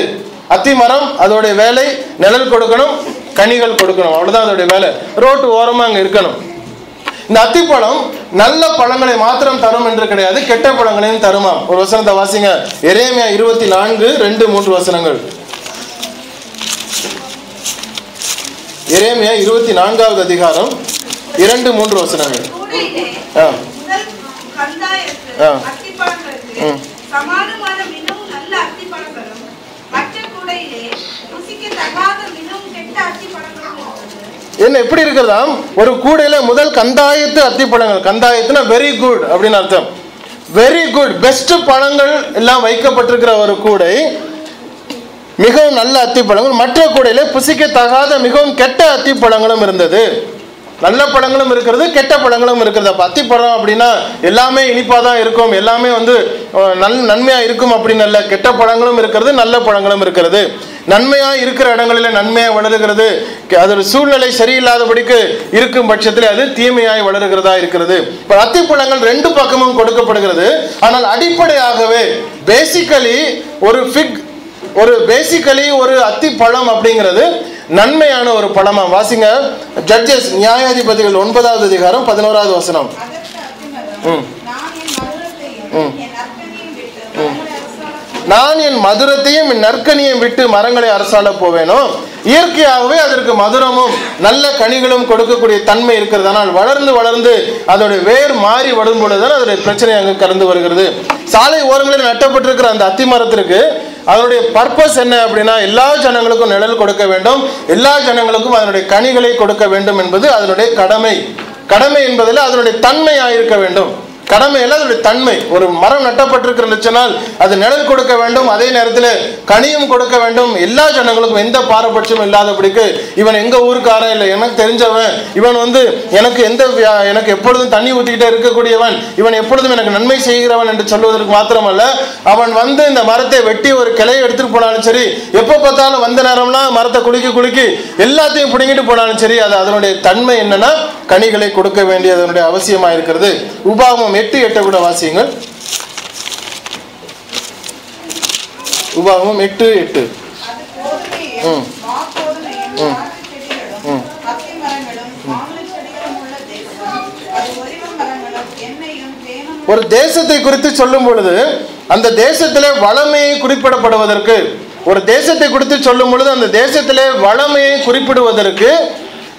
[SPEAKER 1] அத்தி மரம் அதோடைய வேலை நிழல் கொடுக்கணும், கனிகள் கொடுக்கணும், அவ்வளவுதான் அதோடைய வேலை. ரோட்டு ஓரமா அங்க இருக்கணும். இந்த அத்திப்பழம் நல்ல பழங்களை மாத்திரம் தரும் என்று கிடையாது, கெட்ட பழங்களையும் தருமா. ஒரு வசனத்தை வாசிங்க, எரேமியா 24:2-3 வசனங்கள். எரேமியா 24வது அதிகாரம் 2-3 வசனங்கள்.
[SPEAKER 2] சமானமான மிகவும் நல்ல அத்தி பழங்களும் மற்ற கூடையிலே ருசிக்க தகாத மிகவும் கெட்ட அத்தி பழங்களும் இருந்தது.
[SPEAKER 1] என்ன எப்படி இருக்கிறதா? ஒரு கூடையில முதல் கந்தாயத்து அத்தி பழங்கள், கந்தாயத்துனா வெரி குட் அப்படின்னு அர்த்தம். வெரி குட் பெஸ்ட் பழங்கள் எல்லாம் வைக்கப்பட்டிருக்கிற ஒரு கூடை, மிகவும் நல்ல அத்தி பழங்கள், மற்ற கூடையில புசிக்க தகாத மிகவும் கெட்ட அத்தி பழங்களும் இருந்தது. நல்ல பழங்களும் இருக்கிறது, கெட்ட பழங்களும் இருக்கிறது. அப்போ அத்திப்பழம் அப்படின்னா எல்லாமே இனிப்பாக தான் இருக்கும், எல்லாமே நன்மையாக இருக்கும் அப்படின்னு அல்ல. கெட்ட பழங்களும் இருக்கிறது, நல்ல பழங்களும் இருக்கிறது. நன்மையாக இருக்கிற இடங்களில் நன்மையாக வளருகிறது, அதோட சூழ்நிலை சரியில்லாதபடிக்கு இருக்கும் பட்சத்தில் அது தீமையாய் வளருகிறதா இருக்கிறது. இப்போ அத்திப்பழங்கள் ரெண்டு பக்கமும் கொடுக்கப்படுகிறது. ஆனால் அடிப்படையாகவே பேசிக்கலி ஒரு அத்திப்பழம் அப்படிங்கிறது நன்மையான ஒரு பழமா. வாசிங்க ஜட்ஜஸ், நியாயாதிபதிகள் 9வது அதிகாரம் 11வது வசனம். நான் என் மதுரத்தையும் என் நற்கனியையும் விட்டு மரங்களை அரசாள போவேனோ. இயற்கையாகவே அதற்கு மதுரமும் நல்ல கனிகளும் கொடுக்கக்கூடிய தன்மை இருக்கிறது. ஆனால் வளர்ந்து வளர்ந்து அதோடைய வேர் மாறி வரும் பொழுதுதான் அதோடைய பிரச்சனை அங்கு கடந்து வருகிறது. சாலை ஓரங்களில் நட்டப்பட்டிருக்கிற அந்த அத்தி மரத்திற்கு அதனுடைய பர்பஸ் என்ன அப்படின்னா, எல்லா ஜனங்களுக்கும் நிழல் கொடுக்க வேண்டும், எல்லா ஜனங்களுக்கும் அதனுடைய கனிகளை கொடுக்க வேண்டும் என்பது அதனுடைய கடமை என்பதில் அதனுடைய தன்மையாயிருக்க வேண்டும். கடமையில் அதனுடைய தன்மை. ஒரு மரம் நட்டப்பட்டிருக்கிறதுனால் அது நிழல் கொடுக்க வேண்டும், அதே நேரத்தில் கனியும் கொடுக்க வேண்டும். எல்லா ஜனங்களுக்கும் எந்த பாரபட்சமும் இல்லாதபடிக்கு இவன் எங்க ஊருக்காரன் இல்லை, எனக்கு தெரிஞ்சவன், இவன் எனக்கு எப்பொழுதும் தண்ணி ஊற்றிக்கிட்டே இருக்கக்கூடியவன், இவன் எப்பொழுதும் எனக்கு நன்மை செய்கிறவன் என்று சொல்வதற்கு மாத்திரமல்ல, அவன் இந்த மரத்தை வெட்டி ஒரு கிளையை எடுத்துட்டு போனாலும் சரி, எப்போ பார்த்தாலும் வந்த நேரம்லாம் மரத்தை குலுக்கி எல்லாத்தையும் பிடிங்கிட்டு போனாலும் சரி, அது அதனுடைய தன்மை என்னன்னா கனிகளை கொடுக்க வேண்டியது அதனுடைய அவசியமாக இருக்கிறது. உபாகமம் 8:8 கூட வாசியுங்கள். உபாகமம் 8:8. ஒரு தேசத்தை குறித்து சொல்லும் பொழுது அந்த தேசத்திலே வளமையை குறிப்பிடப்படுவதற்கு, ஒரு தேசத்தை குறித்து சொல்லும் பொழுது அந்த தேசத்திலே வளமையை குறிப்பிடுவதற்கு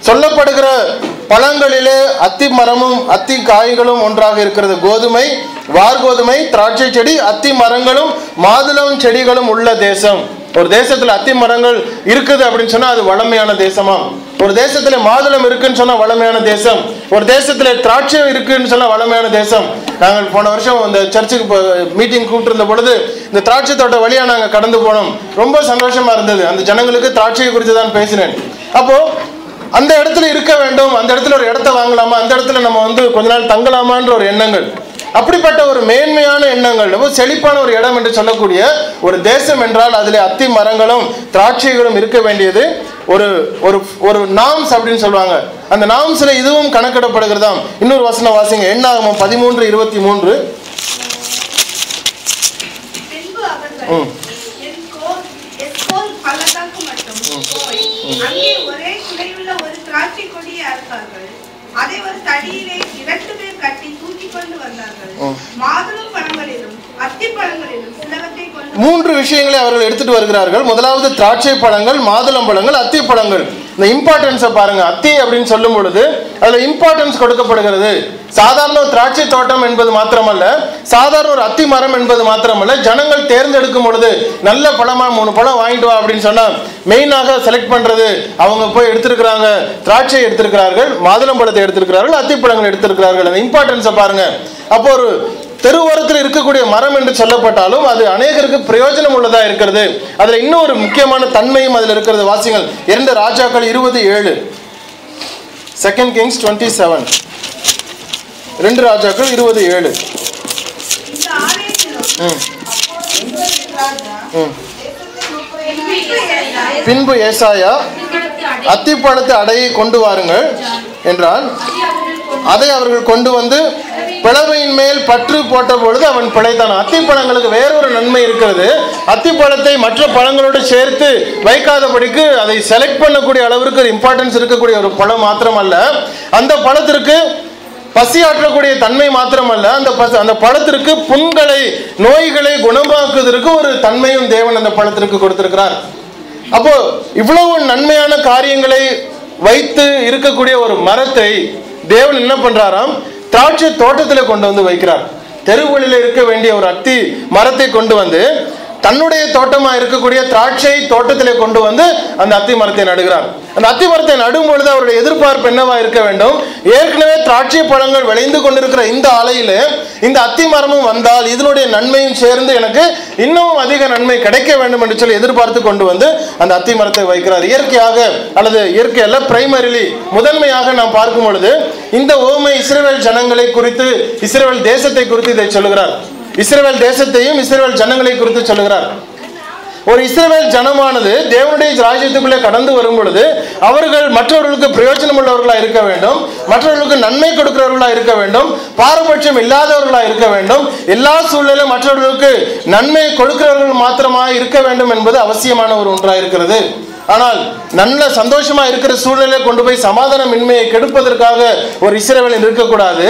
[SPEAKER 1] சொல்லப்படுகிற பழங்களிலே அத்தி மரமும் அத்தி காய்களும் ஒன்றாக இருக்கிறது. கோதுமை, வார்கோதுமை, திராட்சை செடி, அத்தி மரங்களும் மாதுளம் செடிகளும் உள்ள தேசம். ஒரு தேசத்துல அத்தி மரங்கள் இருக்குது அப்படின்னு சொன்னா அது வளமையான தேசமா. ஒரு தேசத்துல மாதுளம் இருக்குன்னு சொன்னா வளமையான தேசம். ஒரு தேசத்துல திராட்சை இருக்குன்னு சொன்னா வளமையான தேசம். நாங்கள் போன வருஷம் இந்த சர்ச்சுக்கு மீட்டிங் கூப்பிட்டு இருந்த பொழுது இந்த திராட்சை தோட்ட வழியா நாங்க கடந்து போனோம். ரொம்ப சந்தோஷமா இருந்தது. அந்த ஜனங்களுக்கு திராட்சையை குறித்து தான் பேசினேன். அப்போ அந்த இடத்துல இருக்க வேண்டும், அந்த இடத்துல ஒரு இடத்த வாங்கலாமா, அந்த இடத்துல நம்ம கொஞ்ச நாள் தங்கலாமான்ற ஒரு எண்ணங்கள், அப்படிப்பட்ட ஒரு மேன்மையான எண்ணங்கள், செழிப்பான ஒரு இடம் என்று சொல்லக்கூடிய ஒரு தேசம் என்றால் அதில் அத்தி மரங்களும் திராட்சைகளும் இருக்க வேண்டியது ஒரு ஒரு ஒரு நாம்ஸ் அப்படின்னு சொல்லுவாங்க. அந்த நாம்ஸ்ல இதுவும் கணக்கிடப்படுகிறதாம். இன்னொரு வசனம் வாசிங்க, என்னாகமம் 13:23.
[SPEAKER 2] அதை ஒரு தடியிலே 2 பேர் கட்டி தூக்கி கொண்டு வந்தார்கள். மாதுளம் பழங்களிலும் அத்தி பழங்களிலும் சிலவற்றை கொண்டு
[SPEAKER 1] 3 விஷயங்களை அவர்கள் எடுத்துட்டு வருகிறார்கள். முதலாவது திராட்சை பழங்கள், மாதுளம் பழங்கள், அத்தி பழங்கள். இந்த இம்பார்ட்டன்ஸை பாருங்க. அத்தி அப்படின்னு சொல்லும் பொழுது அதுல இம்பார்ட்டன்ஸ் கொடுக்கப்படுகிறது. சாதாரண திராட்சை தோட்டம் என்பது மாத்திரமல்ல, சாதாரண ஒரு அத்தி மரம் என்பது மாத்திரமல்ல, ஜனங்கள் தேர்ந்தெடுக்கும் பொழுது நல்ல பழமா 3 பழம் வாங்கிட்டு வா அப்படின்னு சொன்னா மெயினாக செலக்ட் பண்றது அவங்க போய் எடுத்திருக்கிறாங்க. திராட்சை எடுத்திருக்கிறார்கள், மாதுளம் பழத்தை எடுத்திருக்கிறார்கள், அத்தி பழங்கள் எடுத்திருக்கிறார்கள். அந்த இம்பார்ட்டன்ஸை பாருங்க. அப்போ ஒரு தெருவோரத்தில் இருக்கக்கூடிய மரம் என்று சொல்லப்பட்டாலும் அது அநேகருக்கு பிரயோஜனம் உள்ளதா இருக்கிறது. அதுல இன்னும் ஒரு முக்கியமான தன்மையும் அதுல இருக்கிறது. வாசிங்கள் 2 ராஜாக்கள் 20:7. 2 Kings 27. 2 ராஜாக்கள் 20:7. பின்பு ஏசாயா அத்திப்பழத்து அடையை கொண்டு வாருங்கள் என்றான். அதை அவர்கள் கொண்டு வந்து பிளவையின் மேல் பற்று போட்ட பொழுது அவன் பிழைத்தான். அத்திப்பழங்களுக்கு வேறொரு நன்மை இருக்கிறது. அத்திப்பழத்தை மற்ற பழங்களோடு சேர்த்து வைக்காதபடிக்கு அதை செலக்ட் பண்ணக்கூடிய அளவிற்கு இம்பார்ட்டன்ஸ் இருக்கக்கூடிய ஒரு பழம் மாத்திரமல்ல, அந்த பழத்திற்கு பசியாற்றக்கூடிய தன்மை மாத்திரமல்ல, அந்த பழத்திற்கு புண்களை, நோய்களை குணமாக்குவதற்கு ஒரு தன்மையும் தேவன் அந்த பழத்திற்கு கொடுத்திருக்கிறார். அப்போ இவ்வளவு நன்மையான காரியங்களை வைத்து இருக்கக்கூடிய ஒரு மரத்தை தேவன் என்ன பண்றாராம், திராட்சை தோட்டத்தில் கொண்டு வந்து வைக்கிறார். தெருவுகளில் இருக்க வேண்டிய ஒரு அத்தி மரத்தை கொண்டு வந்து தன்னுடைய தோட்டமா இருக்கக்கூடிய திராட்சை தோட்டத்திலே கொண்டு வந்து அந்த அத்தி மரத்தை நடுகிறார். அந்த அத்தி மரத்தை நடும் பொழுது அவருடைய எதிர்பார்ப்பு என்னவா இருக்க வேண்டும்? ஏற்கனவே திராட்சை பழங்கள் விளைந்து கொண்டிருக்கிற இந்த ஆலையில இந்த அத்தி மரமும் வந்தால் இதனுடைய நன்மையும் சேர்ந்து எனக்கு இன்னமும் அதிக நன்மை கிடைக்க வேண்டும் என்று சொல்லி எதிர்பார்த்து கொண்டு வந்து அந்த அத்தி மரத்தை வைக்கிறார். இயற்கையாக அல்லது இயற்கை அல்ல, பிரைமரிலி முதன்மையாக நாம் பார்க்கும் பொழுது இந்த ஓமை இஸ்ரவேல் ஜனங்களை குறித்து, இஸ்ரவேல் தேசத்தை குறித்து இதை சொல்லுகிறார். இஸ்ரவேல் தேசத்தையும் இஸ்ரவேல் ஜனங்களை குறித்து சொல்லுகிறார். ஒரு இஸ்ரவேல் ஜனமானது தேவனுடைய ராஜ்யத்துக்குள்ளே கடந்து வரும் பொழுது அவர்கள் மற்றவர்களுக்கு பிரயோஜனம் உள்ளவர்களா இருக்க வேண்டும், மற்றவர்களுக்கு நன்மை கொடுக்கிறவர்களா இருக்க வேண்டும், பாரபட்சம் இல்லாதவர்களா இருக்க வேண்டும், எல்லா சூழ்நிலையும் மற்றவர்களுக்கு நன்மை கொடுக்கிறவர்கள் மாத்திரமா இருக்க வேண்டும் என்பது அவசியமான ஒரு ஒன்றா இருக்கிறது. ஆனால் நல்ல சந்தோஷமா இருக்கிற சூழ்நிலையை கொண்டு போய் சமாதானமின்மையை கெடுப்பதற்காக ஒரு இஸ்ரவேல் இருக்கக்கூடாது.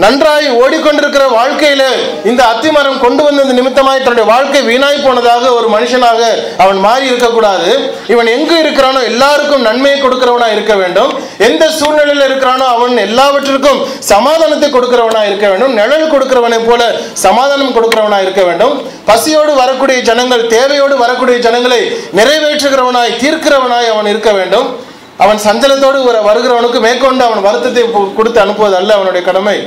[SPEAKER 1] நன்றாய் ஓடிக்கொண்டிருக்கிற வாழ்க்கையில இந்த அத்திமரம் கொண்டு வந்தது நிமித்தமாய் தன்னுடைய வாழ்க்கை வீணாய் போனதாக ஒரு மனுஷனாக அவன் மாறி இருக்கக்கூடாது. இவன் எங்கு இருக்கிறானோ எல்லாருக்கும் நன்மையை கொடுக்கிறவனா இருக்க வேண்டும். எந்த சூழ்நிலையில் இருக்கிறானோ அவன் எல்லாவற்றிற்கும் சமாதானத்தை கொடுக்கிறவனா இருக்க வேண்டும். நிழல் கொடுக்கிறவனை போல சமாதானம் கொடுக்கிறவனா இருக்க வேண்டும். பசியோடு வரக்கூடிய ஜனங்கள், தேவையோடு வரக்கூடிய ஜனங்களை நிறைவேற்றுகிறவனாய் தீர்க்கிறவனாய் அவன் இருக்க வேண்டும். அவன் சஞ்சலத்தோடு வருகிறவனுக்கு மேற்கொண்டு அவன் வருத்தத்தை கொடுத்து அனுப்புவது அல்ல அவனுடைய கடமை.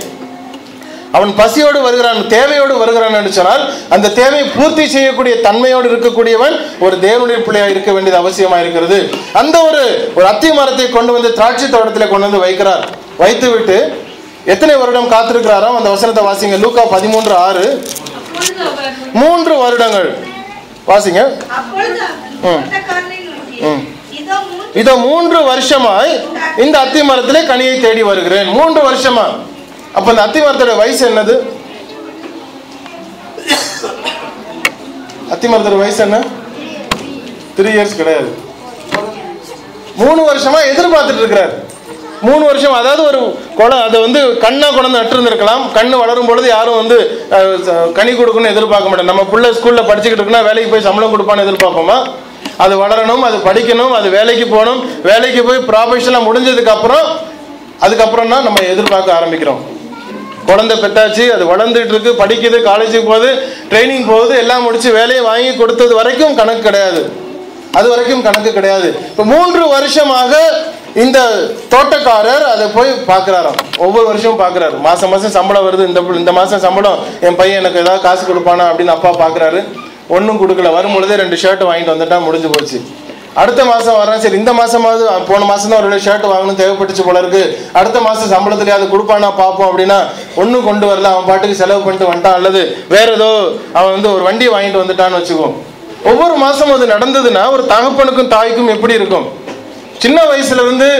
[SPEAKER 1] அவன் பசியோடு வருகிறான், தேவையோடு வருகிறான் என்று சொன்னால் அந்த தேவையை பூர்த்தி செய்யக்கூடிய தன்மையோடு இருக்கக்கூடியவன் ஒரு தேவனுடைய பிள்ளையாக இருக்க வேண்டியது அவசியமாக இருக்கிறது. அந்த ஒரு அத்தி மரத்தை கொண்டு வந்து திராட்சை தோட்டத்தில் கொண்டு வந்து வைக்கிறார். வைத்து விட்டு எத்தனை வருடம் காத்திருக்கிறாராம்? அந்த வசனத்தை வாசிங்க. லூக்கா 13:6. 3 வருடங்கள் வாசிங்க. இதோ 3 வருஷமாய் இந்த அத்தி மரத்திலே கனியை தேடி வருகிறேன். 3 வருஷமா. அப்ப இந்த அத்தி மரத்தோட வயசு என்னது? அத்தி மரத்தோட வயசு என்ன? 3 years கிடையாது. 3 வருஷமா எதிர்பார்த்துட்டு இருக்கிறார். 3 வருஷம், அதாவது ஒரு குளம் அதை வந்து கண்ணா கொண்டு நட்டு இருந்திருக்கலாம். கண்ணு வளரும் பொழுது யாரும் வந்து கனி கொடுக்கணும்னு எதிர்பார்க்க மாட்டேன். நம்ம பிள்ளை ஸ்கூல்ல படிச்சுக்கிட்டு இருக்குன்னா வேலைக்கு போய் சம்பளம் கொடுப்பான்னு எதிர்பார்ப்போமா? அது வளரணும், அது படிக்கணும், அது வேலைக்கு போகணும். வேலைக்கு போய் ப்ரொஃபஷனலாக முடிஞ்சதுக்கு அதுக்கப்புறம் தான் நம்ம எதிர்பார்க்க ஆரம்பிக்கிறோம். குழந்தை பெற்றாச்சு, அது வளர்ந்துட்டு இருக்கு, படிக்குது, காலேஜுக்கு போகுது, ட்ரைனிங் போகுது, எல்லாம் முடிச்சு வேலையை வாங்கி கொடுத்தது வரைக்கும் கணக்கு கிடையாது. அது வரைக்கும் கணக்கு கிடையாது. இப்போ 3 வருஷமாக இந்த தோட்டக்காரர் அதை போய் பார்க்குறாராம். ஒவ்வொரு வருஷமும் பார்க்குறாரு. மாதம் மாதம் சம்பளம் வருது, இந்த மாதம் சம்பளம் என் பையன் எனக்கு ஏதாவது காசு கொடுப்பானா அப்படின்னு அப்பா பார்க்குறாரு. ஒன்றும் கொடுக்கல. வரும்பொழுதே 2 ஷர்ட் வாங்கிட்டு வந்துட்டா முடிஞ்சு போச்சு. அடுத்த மாதம் வர்றேன், சரி இந்த மாதமாவது, போன மாதம் தான் ஒரு ஷர்ட் வாங்கணும் தேவைப்பட்டுச்சு போல இருக்கு, அடுத்த மாதம் சம்பளத்துலேயே அதை கொடுப்பானா பார்ப்போம் அப்படின்னா ஒன்றும் கொண்டு வரல. அவன் பாட்டுக்கு செலவு பண்ணிட்டு வந்துட்டான். அல்லது வேற ஏதோ அவன் வந்து ஒரு வண்டியை வாங்கிட்டு வந்துட்டான்னு வச்சுக்குவோம். ஒவ்வொரு மாதமும் அது நடந்ததுன்னா ஒரு தகப்பனுக்கும் தாய்க்கும் எப்படி இருக்கும்? சின்ன வயசுல இருந்து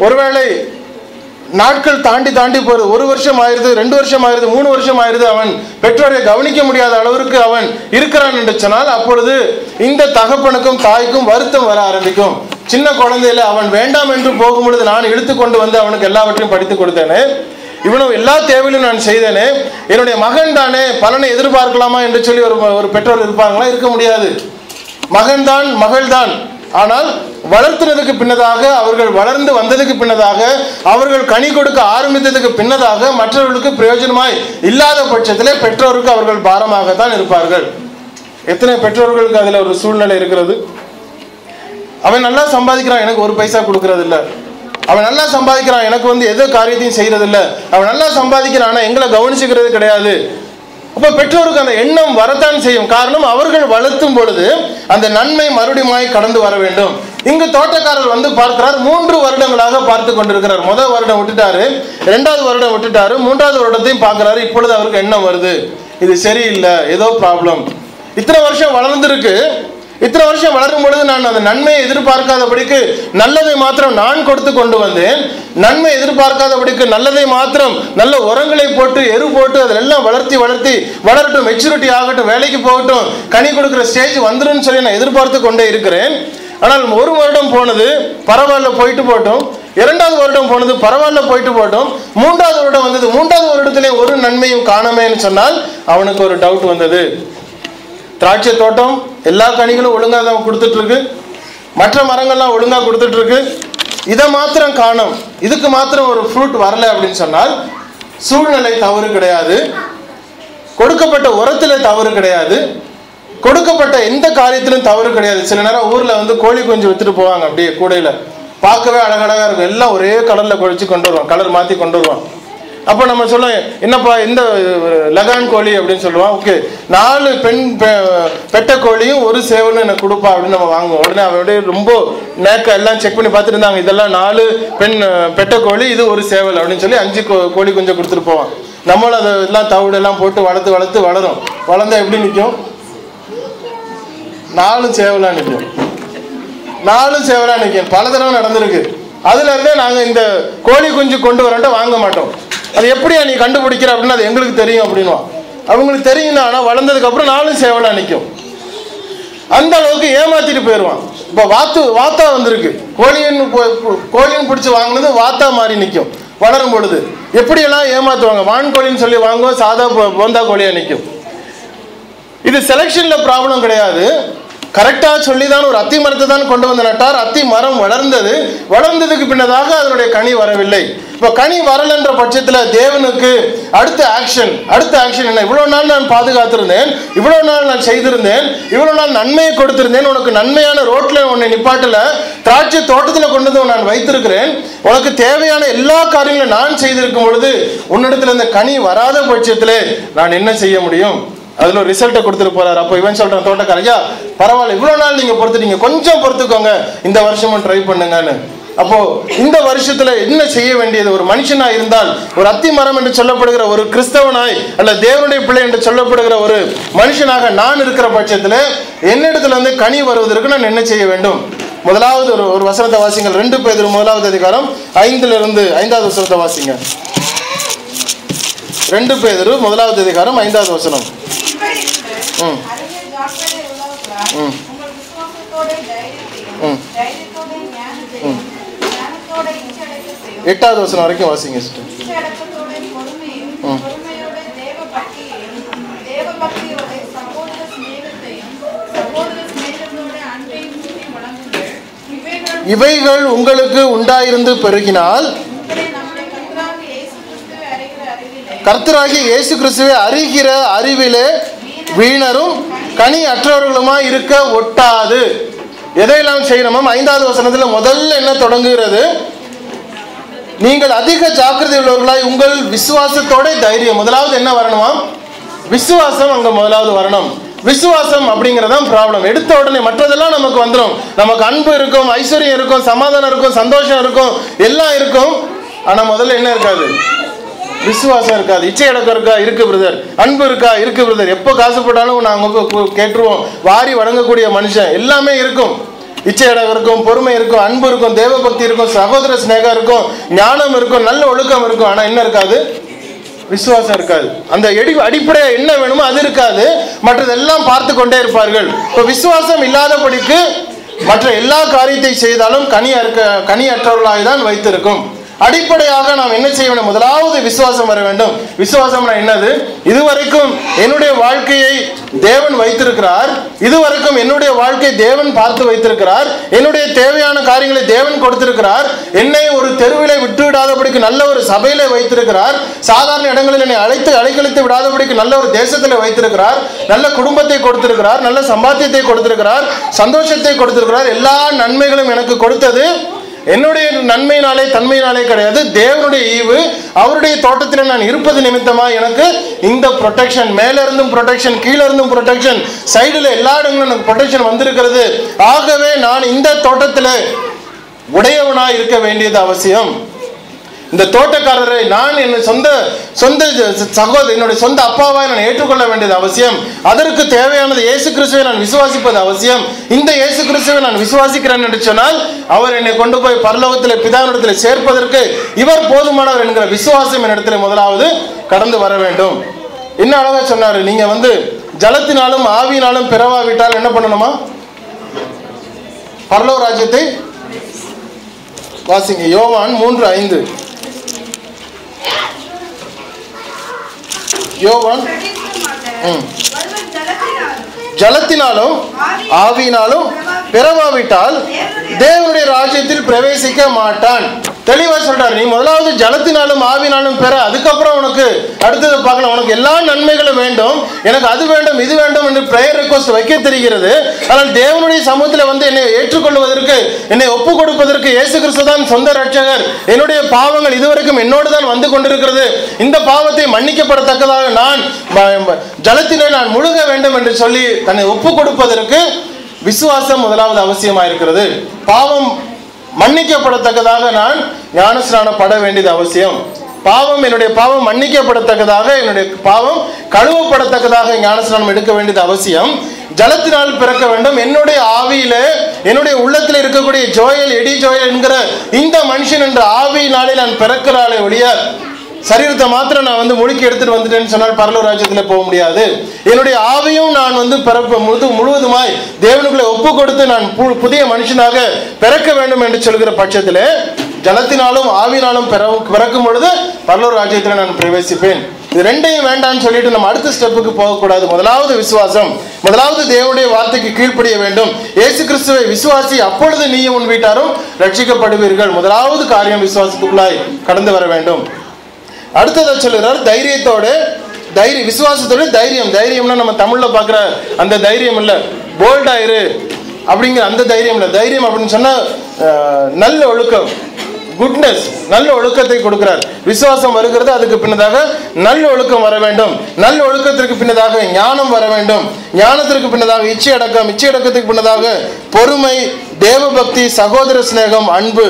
[SPEAKER 1] ஒருவேளை நாட்கள் தாண்டி போறது, 1 வருஷம் ஆயிருது, 2 வருஷம் ஆயிருது, 3 வருஷம் ஆயிருது, அவன் பெற்றோரை கவனிக்க முடியாத அளவிற்கு அவன் இருக்கிறான் என்று சொன்னால் அப்பொழுது இந்த தகப்பனுக்கும் தாய்க்கும் வருத்தம் வர ஆரம்பிக்கும். சின்ன குழந்தையில அவன் வேண்டாம் என்று போகும் பொழுது நான் இழுத்து கொண்டு வந்து அவனுக்கு எல்லாவற்றையும் படித்து கொடுத்தேனே, இவனும் எல்லா தேவையிலும் நான் செய்தேனே, என்னுடைய மகன் தானே, பலனை எதிர்பார்க்கலாமா என்று சொல்லி ஒரு பெற்றோர் இருப்பாங்களா? இருக்க முடியாது. மகன் தான், மகள் தான். ஆனால் வளர்த்துனதுக்கு பின்னதாக, அவர்கள் வளர்ந்து வந்ததுக்கு பின்னதாக, அவர்கள் கனி கொடுக்க ஆரம்பித்ததுக்கு பின்னதாக மற்றவர்களுக்கு பிரயோஜனமாய் இல்லாத பட்சத்திலே பெற்றோருக்கு அவர்கள் பாரமாகத்தான் இருப்பார்கள். எத்தனை பெற்றோர்களுக்கு அதில் ஒரு சூழ்நிலை இருக்கிறது? அவன் நல்லா சம்பாதிக்கிறான், எனக்கு 1 பைசா கொடுக்கறது இல்லை. அவன் நல்லா சம்பாதிக்கிறான், எனக்கு வந்து எதோ காரியத்தையும் செய்யறது இல்லை. அவன் நல்லா சம்பாதிக்கிறான், ஆனால் எங்களை கவனிச்சுக்கிறது கிடையாது. அப்ப பெற்றோருக்கு அந்த எண்ணம் வரத்தான் செய்யும். காரணம், அவர்கள் வளர்த்தும் பொழுது அந்த நன்மை மறுபடியும் கடந்து வர வேண்டும். இங்கு தோட்டக்காரர் வந்து பார்க்கிறார். 3 வருடங்களாக பார்த்து கொண்டிருக்கிறார். முதல் வருடம் விட்டுட்டாரு, 2வது வருடம் விட்டுட்டாரு, 3வது வருடத்தையும் பார்க்கிறாரு. இப்பொழுது அவருக்கு எண்ணம் வருது, இது சரியில்லை, ஏதோ ப்ராப்ளம். இத்தனை வருஷம் வளர்ந்துருக்கு, இத்தனை வருஷம் வளரும் பொழுது நான் அந்த நன்மையை எதிர்பார்க்காதபடிக்கு நல்லதை மாத்திரம் நான் கொடுத்து கொண்டு வந்தேன். நன்மை எதிர்பார்க்காதபடிக்கு நல்லதை மாத்திரம் நல்ல உரங்களை போட்டு எரு போட்டு அதெல்லாம் வளர்த்தி வளரட்டும், மெச்சூரிட்டி ஆகட்டும், வேலைக்கு போகட்டும், கனி கொடுக்குற ஸ்டேஜ் வந்துடும் சொல்லி நான் எதிர்பார்த்து கொண்டே இருக்கிறேன். ஆனால் 1 வருடம் போனது, பரவாயில்ல போயிட்டு போட்டோம். 2வது வருடம் போனது, பரவாயில்ல போயிட்டு போட்டோம். 3வது வருடம் வந்தது, 3வது வருடத்திலே ஒரு நன்மையும் காணமேன்னு சொன்னால் அவனுக்கு ஒரு டவுட் வந்தது. திராட்சை தோட்டம் எல்லா கனிகளும் ஒழுங்காக தான் கொடுத்துட்டு இருக்கு, மற்ற மரங்கள்லாம் ஒழுங்காக கொடுத்துட்டு இருக்கு, இதை மாத்திரம் காணும், இதுக்கு மாத்திரம் ஒரு ஃப்ரூட் வரல அப்படின்னு சொன்னால் சூழ்நிலை தவறு கிடையாது, கொடுக்கப்பட்ட உரத்துல தவறு கிடையாது, கொடுக்கப்பட்ட எந்த காரியத்திலும் தவறு கிடையாது. சில நேரம் ஊர்ல வந்து கோழி குஞ்சு வித்துட்டு போவாங்க, அப்படியே கூடையில பார்க்கவே அழகழகா இருக்கும், எல்லாம் ஒரே கலர்ல குழைச்சு கொண்டு வருவான், கலர் மாத்தி கொண்டு வருவான். அப்போ நம்ம சொல்லுவோம், என்னப்பா இந்த லகான் கோழி அப்படின்னு சொல்லுவோம். ஓகே, 4 பெண் பெட்ட கோழியும் ஒரு சேவலும் எனக்கு கொடுப்பா அப்படின்னு நம்ம வாங்குவோம். உடனே அவருடைய ரொம்ப நேக்க எல்லாம் செக் பண்ணி பார்த்துட்டு இருந்தாங்க, இதெல்லாம் 4 பெண் பெட்ட கோழி, இது ஒரு சேவல் அப்படின்னு சொல்லி 5 கோழி கொஞ்சம் கொடுத்துட்டு போவான். நம்மளும் அதை எல்லாம் தவிடு எல்லாம் போட்டு வளர்த்து வளரும். வளர்ந்தா எப்படி நிற்கும்? 4 சேவலா நிற்கும். 4 சேவலா நிற்கும். பல தடவை நடந்திருக்கு. அதுல இருந்தே நாங்க இந்த கோழி குஞ்சு கொண்டு வரன்ட்டு வாங்க மாட்டோம். அது எப்படியா நீ கண்டுபிடிக்கிற அப்படின்னு அது எங்களுக்கு தெரியும் அப்படின்னுவா. அவங்களுக்கு தெரியும், ஆனா வளர்ந்ததுக்கு அப்புறம் 4 சேவலா நிற்கும். அந்த அளவுக்கு ஏமாத்திட்டு போயிடுவான். இப்போ வாத்தா வந்திருக்கு, கோழின்னு பிடிச்சி வாங்கினது வாத்தா மாதிரி நிற்கும். வளரும் பொழுது எப்படியெல்லாம் ஏமாத்துவாங்க. வான்கோழின்னு சொல்லி வாங்குவோம், சாதா போந்தா கோழியா நிற்கும். இது செலெக்ஷன்ல ப்ராப்ளம் கிடையாது. கரெக்டா சொல்லிதான் ஒரு அத்தி மரத்தை தான் கொண்டு வந்து நட்டார். அத்தி மரம் வளர்ந்ததுக்கு பின்னதாக அதனுடைய கனி வரவில்லை. இப்ப கனி வரலன்ற பட்சத்துல தேவனுக்கு அடுத்த ஆக்ஷன் என்ன? இவ்வளவு நாள் நான் பாதுகாத்திருந்தேன், இவ்வளவு நாள் நான் செய்திருந்தேன், இவ்வளவு நாள் நன்மையை கொடுத்திருந்தேன், உனக்கு நன்மையான ரோட்ல உன்னை நிப்பாட்டல, திராட்சை தோட்டத்துல கொண்டு வந்து நான் வைத்திருக்கிறேன், உனக்கு தேவையான எல்லா காரியங்களும் நான் செய்திருக்கும் பொழுது உன்னிடத்துல இந்த கனி வராத பட்சத்திலே நான் என்ன செய்ய முடியும்? அதுல ஒரு ரிசல்ட்டை கொடுத்துட்டு போறாரு. அப்போ இவன் சொல்றான் தோட்டக்காரையா, பரவாயில்ல, இவ்வளவு நாள் நீங்க பொறுத்துட்டீங்க, கொஞ்சம் பொறுத்துக்கோங்க, இந்த வருஷமும் ட்ரை பண்ணுங்கன்னு. அப்போ இந்த வருஷத்துல என்ன செய்ய வேண்டியது? ஒரு மனுஷனா இருந்தால், ஒரு அத்தி மரம் என்று சொல்லப்படுகிற ஒரு கிறிஸ்தவனாய் அல்ல தேவனுடைய பிள்ளை என்று சொல்லப்படுகிற ஒரு மனுஷனாக நான் இருக்கிற பட்சத்துல என்னிடத்துல வந்து கனி வருவதற்கு நான் என்ன செய்ய வேண்டும்? முதலாவது ஒரு வசனத்தை வாசிங்கள். 2 பேதுரு 1வது அதிகாரம் 5லிருந்து 5வது வசனத்தை வாசிங்க. 2 பேதுரு 1வது அதிகாரம் 5வது வசனம். 8வது வசனம் வரைக்கும் வாசிங்க. இவைகள் உங்களுக்கு உண்டாயிருந்து பெருகினால் கர்த்தராகிய இயேசு கிறிஸ்துவை அறிகிற அறிவிலே வீணரும் கனி அற்றவர்களுமாய் இருக்க ஒட்டாது. எதையெல்லாம் செய்யணுமோ 5வது வசனத்துல முதல்ல என்ன தொடங்குகிறது? நீங்கள் அதிக ஜாக்கிரதை உள்ளவர்களாய் உங்கள் விசுவாசத்தோட தைரியம். முதலாவது என்ன வரணுமா? விசுவாசம் அங்க முதலாவது வரணும். விசுவாசம் அப்படிங்கறதான் ப்ராப்ளம். எடுத்த உடனே மற்றதெல்லாம் நமக்கு வந்துடும். நமக்கு அன்பு இருக்கும், ஐஸ்வர்யம் இருக்கும், சமாதானம் இருக்கும், சந்தோஷம் இருக்கும், எல்லாம் இருக்கும். ஆனா முதல்ல என்ன இருக்காது? விசுவாசம் இருக்காது. இச்சை அடக்கம் இருக்கா? இருக்கு பிரதர். அன்பு இருக்கா? இருக்கு பிரதர். எப்போ காசு போட்டாலும் நாங்க கேட்டுருவோம். வாரி வழங்கக்கூடிய மனுஷன் எல்லாமே இருக்கும். இச்சை அடக்கம் இருக்கும், பொறுமை இருக்கும், அன்பு இருக்கும், தேவ பக்தி இருக்கும், சகோதர ஸ்நேகம் இருக்கும், ஞானம் இருக்கும், நல்ல ஒழுக்கம் இருக்கும். ஆனா என்ன இருக்காது? விசுவாசம் இருக்காது. அந்த அடிப்படையா என்ன வேணுமோ அது இருக்காது. மற்றதெல்லாம் பார்த்து கொண்டே இருப்பார்கள். இப்போ விசுவாசம் இல்லாதபடிக்கு மற்ற எல்லா காரியத்தை செய்தாலும் கனி அற்றவர்களாக தான் வைத்திருக்கும். அடிப்படையாக நாம் என்ன செய்ய வேண்டும்? முதலாவது விசுவாசம் வர வேண்டும். விசுவாசம்னா என்னது? இதுவரைக்கும் என்னுடைய வாழ்க்கையை தேவன் வைத்திருக்கிறார், இதுவரைக்கும் என்னுடைய வாழ்க்கை தேவன் பார்த்து வைத்திருக்கிறார், என்னுடைய தேவையான காரியங்களை தேவன் கொடுத்திருக்கிறார், என்னை ஒரு தெருவிலே விட்டு விடாதபடிக்கு நல்ல ஒரு சபையில வைத்திருக்கிறார், சாதாரண இடங்களில் என்னை அழைக்கழித்து விடாதபடிக்கு நல்ல ஒரு தேசத்தில் வைத்திருக்கிறார், நல்ல குடும்பத்தை கொடுத்திருக்கிறார், நல்ல சம்பாத்தியத்தை கொடுத்திருக்கிறார், சந்தோஷத்தை கொடுத்திருக்கிறார். எல்லா நன்மைகளும் எனக்கு கொடுத்தது என்னுடைய நன்மையினாலே தன்மையினாலே கிடையாது, தேவனுடைய ஈவு. அவருடைய தோட்டத்தில் நான் இருப்பது நிமித்தமா எனக்கு இந்த ப்ரொடெக்ஷன், மேல இருந்தும் ப்ரொடெக்ஷன், கீழே இருந்தும் ப்ரொடெக்ஷன், சைடுல எல்லா இடங்களும் எனக்கு ப்ரொடெக்ஷன் வந்திருக்கிறது. ஆகவே நான் இந்த தோட்டத்தில் உடையவனா இருக்க வேண்டியது அவசியம். இந்த தோட்டக்காரரை நான் என் சொந்த சகோதரர், என்னுடைய சொந்த அப்பாவாய் நான் ஏற்றுக்கொள்ள வேண்டியது அவசியம். அதற்கு தேவையானது இயேசு கிறிஸ்துவை நான் விசுவாசிப்பது அவசியம். இந்த இயேசு கிறிஸ்துவை நான் விசுவாசிக்கிறேன் என்று சொன்னால் அவர் என்னை கொண்டு போய் பரலோகத்தில் பிதாவினிடத்தில் சேர்ப்பதற்கு இவர் போதுமானவர் என்கிற விசுவாசம் என்னிடத்தில் முதலாவது கடந்து வர வேண்டும். என்ன அழகா சொன்னாரு, நீங்க வந்து ஜலத்தினாலும் ஆவியினாலும் பிறவாவிட்டால் என்ன பண்ணணுமா? பரலோக ராஜ்யத்தை வாசிங்க. யோவான் 3:5. யோவான் ஜலத்தினாலும் ஆவியினாலும் பிறவாவிட்டால் தேவனுடைய ராஜ்யத்தில் பிரவேசிக்க மாட்டான். தெளிவா சொல்றாரு, நீ முதலாவது ஜலத்தினாலும் ஆவினாலும் பெற, அதுக்கப்புறம் உனக்கு அடுத்தது பார்க்கலாம். உனக்கு எல்லா நன்மைகளும் வேண்டும், எனக்கு அது வேண்டும் இது வேண்டும் என்று பிரேயர் ரெக்வஸ்ட் வைக்க தெரிகிறது. ஆனால் தேவனுடைய சமூகத்தில் வந்து என்னை ஏற்றுக்கொள்வதற்கு, என்னை ஒப்பு கொடுப்பதற்கு இயேசு கிறிஸ்து தான் சொந்த ரட்சகர், என்னுடைய பாவங்கள் இதுவரைக்கும் என்னோடு தான் வந்து கொண்டிருக்கிறது, இந்த பாவத்தை மன்னிக்கப்படத்தக்கதாக நான் ஜலத்திலே நான் முழுக வேண்டும் என்று சொல்லி தன்னை ஒப்பு கொடுப்பதற்கு விசுவாசம் முதலாவது அவசியமாயிருக்கிறது. பாவம் மன்னிக்கப்படத்தக்கதாக நான் ஞானஸ்நானப்பட வேண்டியது அவசியம். என்னுடைய பாவம் மன்னிக்கப்படத்தக்கதாக, என்னுடைய பாவம் கழுவப்படத்தக்கதாக ஞானஸ்நானம் எடுக்க வேண்டியது அவசியம். ஜலத்தினால் பிறக்க வேண்டும். என்னுடைய ஆவியில, என்னுடைய உள்ளத்தில் இருக்கக்கூடிய எடி ஜோயல் என்கிற இந்த மனுஷன் என்ற ஆவியினாலே நான் பிறக்கிறாளே ஒழிய சரீரத்தை மாத்திரம் நான் வந்து முழுக்கி எடுத்துட்டு வந்துட்டேன்னு சொன்னால் பரலோக ராஜ்யத்தில் போக முடியாது. என்னுடைய ஆவியும் நான் வந்து முழுவதுமாய் தேவனுக்குள்ளே ஒப்பு கொடுத்து நான் புதிய மனுஷனாக பிறக்க வேண்டும் என்று சொல்கிற பட்சத்தில் ஜலத்தினாலும் ஆவினாலும் பிறக்கும் பொழுது பரலோக ராஜ்யத்தில் நான் பிரவேசிப்பேன். இது ரெண்டையும் வேண்டாம்னு சொல்லிட்டு நம்ம அடுத்த ஸ்டெப்புக்கு போகக்கூடாது. முதலாவது விசுவாசம், முதலாவது தேவனுடைய வார்த்தைக்கு கீழ்ப்படிய வேண்டும். இயேசு கிறிஸ்துவை விசுவாசி, அப்பொழுது நீயும் உன் வீட்டாரும் ரட்சிக்கப்படுவீர்கள். முதலாவது காரியம் விசுவாசத்துக்குள்ளாய் கடந்து வர வேண்டும். அடுத்ததை சொல்லுறார், தைரியத்தோடு, விசுவாசத்தோடு தைரியம். தைரியம்னா நம்ம தமிழ்ல பாக்குற அந்த தைரியம் இல்ல, போல்டாயிரு அப்படிங்கிற அந்த தைரியம் இல்ல. தைரியம் அப்படின்னு சொன்னா நல்ல ஒழுக்கம், குட்னஸ், நல்ல ஒழுக்கத்தை கொடுக்கிறார். விசுவாசம் வருகிறது, அதுக்கு பின்னதாக நல்ல ஒழுக்கம் வர வேண்டும். நல்ல ஒழுக்கத்திற்கு பின்னதாக ஞானம் வர வேண்டும். ஞானத்திற்கு பின்னதாக இச்சை அடக்கம், இச்சை அடக்கத்துக்கு பின்னதாக பொறுமை, தேவபக்தி, சகோதர சிநேகம், அன்பு.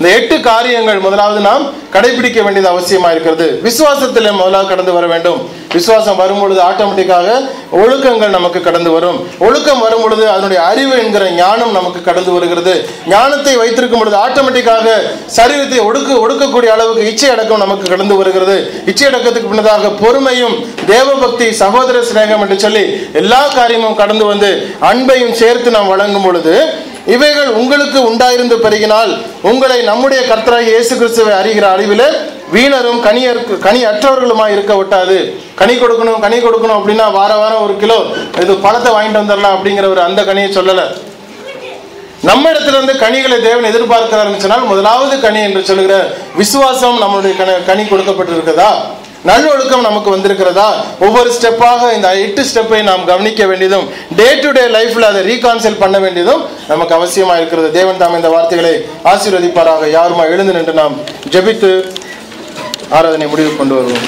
[SPEAKER 1] இந்த 8 காரியங்கள் முதலாவது நாம் கடைபிடிக்க வேண்டியது அவசியமா இருக்கிறது. விசுவாசத்தில் முதலாவது கடந்து வர வேண்டும். விசுவாசம் வரும் பொழுது ஆட்டோமேட்டிக்காக ஒழுக்கங்கள் நமக்கு கடந்து வரும். ஒழுக்கம் வரும் பொழுது அதனுடைய அறிவு என்கிற ஞானம் நமக்கு கடந்து வருகிறது. ஞானத்தை வைத்திருக்கும் பொழுது ஆட்டோமேட்டிக்காக சரீரத்தை ஒடுக்கக்கூடிய அளவுக்கு இச்சை அடக்கம் நமக்கு கடந்து வருகிறது. இச்சை அடக்கத்துக்கு பின்னதாக பொறுமையும், தேவபக்தி, சகோதர சிநேகம் என்று சொல்லி எல்லா காரியமும் கடந்து வந்து அன்பையும் சேர்த்து நாம் வழங்கும் பொழுது இவைகள் உங்களுக்கு உண்டாயிருந்து பெருகினால் உங்களை நம்முடைய கர்த்தராகிய இயேசு கிறிஸ்துவை அறிகிற அறிவிலே வீணரும் கனி அற்றவர்களுமாய் இருக்க விட்டாது. கனி கொடுக்கணும் அப்படின்னா வாரம் 1 கிலோ இது பழத்தை வாங்கிட்டு வந்துடலாம் அப்படிங்கிற ஒரு அந்த கனியை சொல்லல. நம்ம இடத்துல இருந்து கனிகளை தேவன் எதிர்பார்க்கிறாருன்னு சொன்னால் முதலாவது கனி என்று சொல்லுகிற விசுவாசம் நம்மளுடைய கனி கொடுக்கப்பட்டிருக்கிறதா, நல்லொழுக்கம் நமக்கு வந்திருக்கிறதா, ஒவ்வொரு ஸ்டெப்பாக இந்த 8 ஸ்டெப்பை நாம் கவனிக்க வேண்டியதும் டே டு டே லைஃப்ல அதை ரீகான்சைல் பண்ண வேண்டியதும் நமக்கு அவசியமா இருக்கிறது. தேவன் தாம் இந்த வார்த்தைகளை ஆசீர்வதிப்பாராக. யாருமா எழுந்து நின்று நாம் ஜெபித்து ஆராதனை முடிவு கொண்டு வருவோம்.